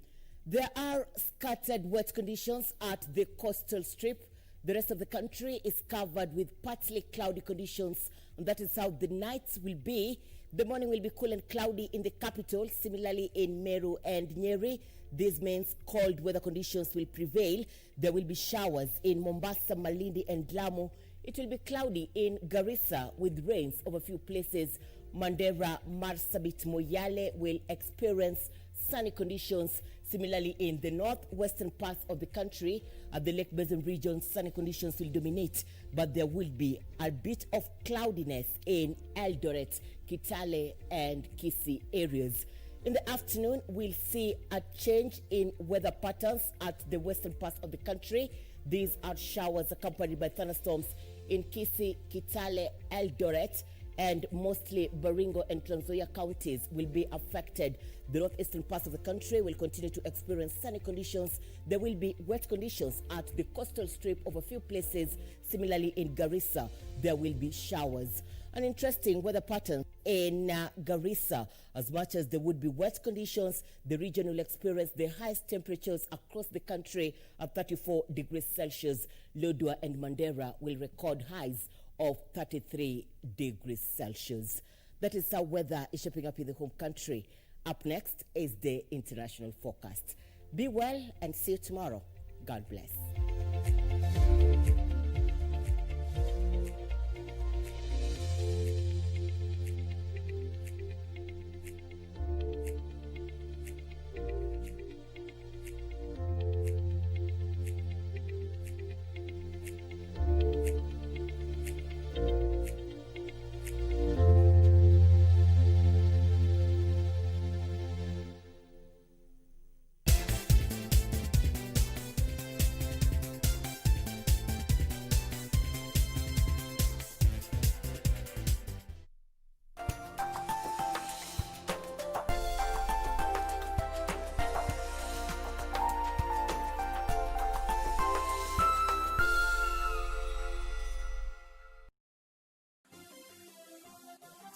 There are scattered wet conditions at the coastal strip. The rest of the country is covered with partly cloudy conditions, and that is how the nights will be. The morning will be cool and cloudy in the capital, similarly in Meru and Nyeri. This means cold weather conditions will prevail. There will be showers in Mombasa, Malindi and Lamu. It will be cloudy in Garissa with rains over a few places. Mandera, Marsabit, Moyale will experience sunny conditions. Similarly, in the northwestern parts of the country, at the Lake Basin region, sunny conditions will dominate, but there will be a bit of cloudiness in Eldoret, Kitale, and Kisii areas. In the afternoon, we'll see a change in weather patterns at the western parts of the country. These are showers accompanied by thunderstorms in Kisii, Kitale, Eldoret, and mostly Baringo and Trans Nzoia counties will be affected. The northeastern parts of the country will continue to experience sunny conditions. There will be wet conditions at the coastal strip of a few places. Similarly, in Garissa, there will be showers. An interesting weather pattern in Garissa. As much as there would be wet conditions, the region will experience the highest temperatures across the country at 34 degrees Celsius. Lodwar and Mandera will record highs of 33 degrees Celsius. That is how weather is shaping up in the home country. Up next is the international forecast. Be well and see you tomorrow. God bless.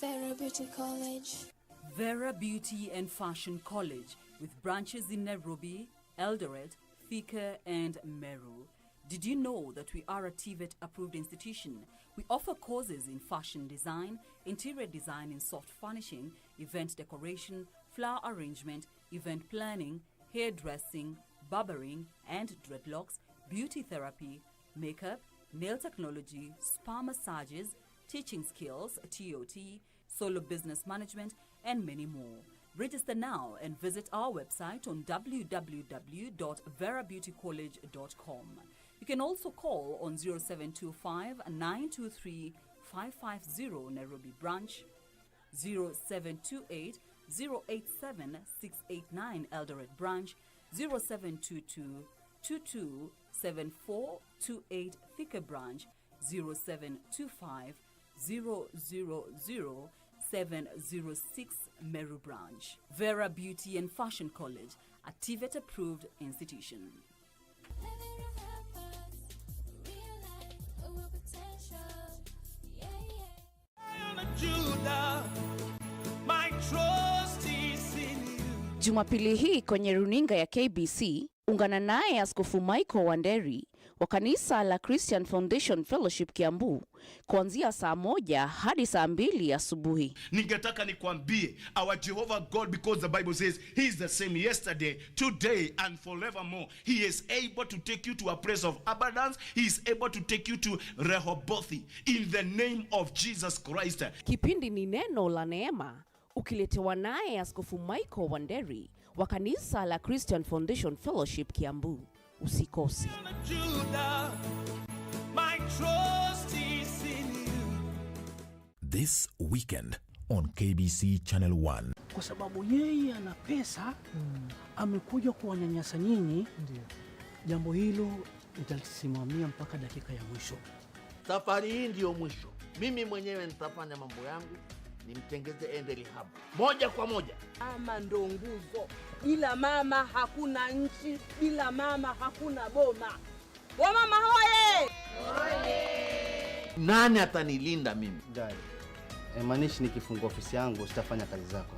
Vera Beauty College. Vera Beauty and Fashion College, with branches in Nairobi, Eldoret, Thika, and Meru. Did you know that we are a TVET approved institution? We offer courses in fashion design, interior design and soft furnishing, event decoration, flower arrangement, event planning, hairdressing, barbering and dreadlocks, beauty therapy, makeup, nail technology, spa massages, teaching skills, TOT, solo business management, and many more. Register now and visit our website on www.verabeautycollege.com. You can also call on 0725 923 550 Nairobi branch, 0728 087 689 Eldoret branch, 0722 227428 Thika branch, 0725 000 706 Meru branch. Vera Beauty and Fashion College, a TVET approved institution. Jumapili hii kwenye runinga ya KBC, ungana naye Askofu Michael Wanderi wa kanisa la Christian Foundation Fellowship Kiambu kuanzia saa 1 hadi saa 2 asubuhi. Ningetaka nikwambie, our Jehovah God, because the Bible says he is the same yesterday, today and forevermore. He is able to take you to a place of abundance. He is able to take you to Rehoboth in the name of Jesus Christ. Kipindi ni neno la neema, ukiletewa naye Askofu Michael Wanderi wa kanisa la Christian Foundation Fellowship Kiambu. Usikose. This weekend on KBC Channel 1. Kwa sababu yeye ana pesa, amekuja kuwanyanyasa nyinyi. Jambo hilo nitalisimamia mpaka dakika ya mwisho. Safari hii ndio mwisho. Mimi mwenyewe nitafanya mambo yangu, nimtengeze ende rehab moja kwa moja. Mama ndo nguzo. Bila mama hakuna nchi, bila mama hakuna boma. Wamama hoye! Nani atanilinda mimi? Dad, maanishi nikifungua ofisi yangu sitafanya kazi zako.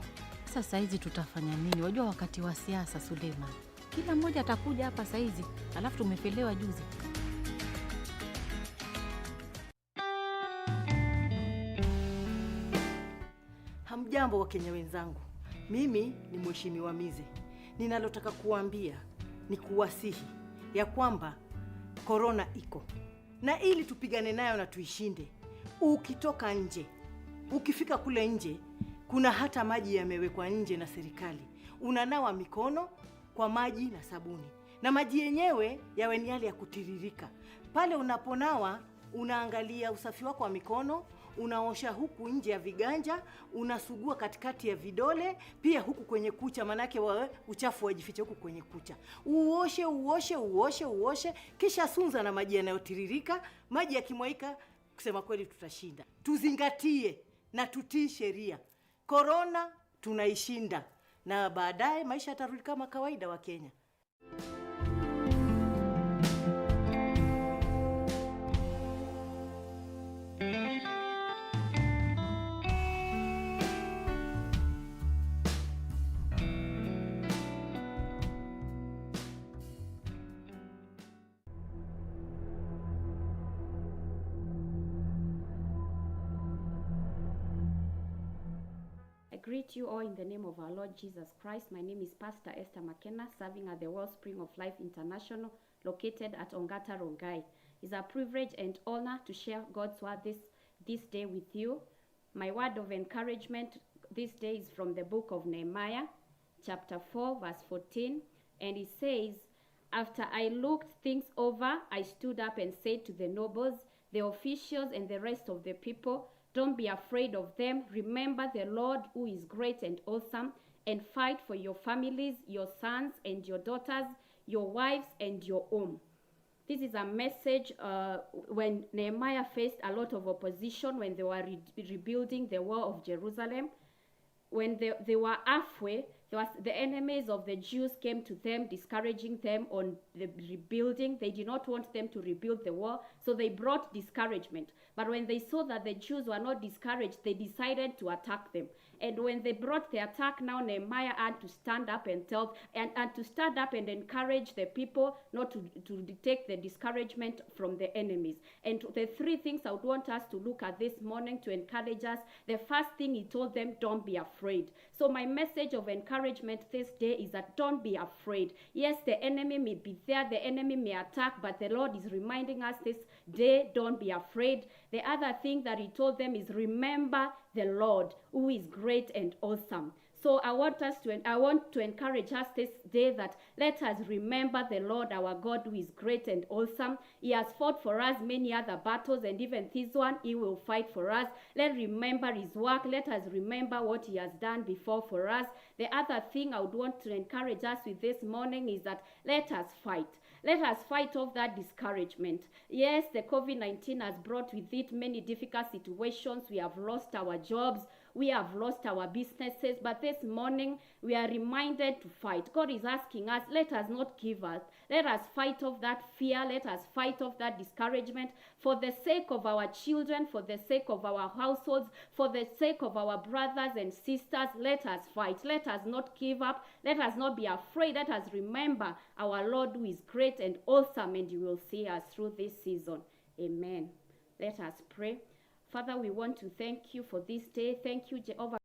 Sasa hizi tutafanya nini? Wajua wakati wa siasa, Suleiman. Kila mmoja atakuja hapa saa hizi, alafu tumepelewa juzi. Hamjambo wa Kenya wenzangu. Mimi ni Mheshimiwa Mize. Ninalotaka kuambia ni kuwasihi ya kwamba korona iko. Na ili tupigane nayo na tuishinde, ukitoka nje, ukifika kule nje, kuna hata maji yamewekwa nje na serikali. Unanawa mikono kwa maji na sabuni. Na maji yenyewe yawe ni yale ya kutiririka. Pale unaponawa, unaangalia usafi wako wa mikono, unaosha huku nje ya viganja, unasugua katikati ya vidole, pia huku kwenye kucha, manake uchafu wajifiche huku kwenye kucha. Uoshe, kisha sunza na maji yanayotiririka. Maji yakimwaika, kusema kweli tutashinda. Tuzingatie na tutii sheria. Korona tunaishinda na baadaye maisha yatarudi kama kawaida wa Kenya. I greet you all in the name of our Lord Jesus Christ. My name is Pastor Esther McKenna, serving at the Wellspring of Life International, located at Ongata Rongai. It's a privilege and honor to share God's word this day with you. My word of encouragement this day is from the book of Nehemiah, chapter 4, verse 14. And it says, "After I looked things over, I stood up and said to the nobles, the officials, and the rest of the people, don't be afraid of them. Remember the Lord who is great and awesome, and fight for your families, your sons and your daughters, your wives and your home." This is a message when Nehemiah faced a lot of opposition when they were rebuilding the wall of Jerusalem. When they were halfway, the enemies of the Jews came to them, discouraging them on the rebuilding. They did not want them to rebuild the wall, so they brought discouragement. But when they saw that the Jews were not discouraged, they decided to attack them. And when they brought the attack, now Nehemiah had to stand up and tell and to stand up and encourage the people not to detect the discouragement from the enemies. And the three things I would want us to look at this morning to encourage us. The first thing he told them, don't be afraid. So my message of encouragement this day is that don't be afraid. Yes, the enemy may be there, the enemy may attack, but the Lord is reminding us this day, don't be afraid. The other thing that he told them is remember the Lord, who is great and awesome. So I want to encourage us this day that let us remember the Lord our God, who is great and awesome. He has fought for us many other battles, and even this one he will fight for us. Let's remember his work. Let us remember what he has done before for us. The other thing I would want to encourage us with this morning is that let us fight. Let us fight off that discouragement. Yes, the COVID-19 has brought with it many difficult situations. We have lost our jobs. We have lost our businesses. But this morning, we are reminded to fight. God is asking us, let us not give up. Let us fight off that fear. Let us fight off that discouragement for the sake of our children, for the sake of our households, for the sake of our brothers and sisters. Let us fight. Let us not give up. Let us not be afraid. Let us remember our Lord, who is great and awesome, and you will see us through this season. Amen. Let us pray. Father, we want to thank you for this day. Thank you, Jehovah.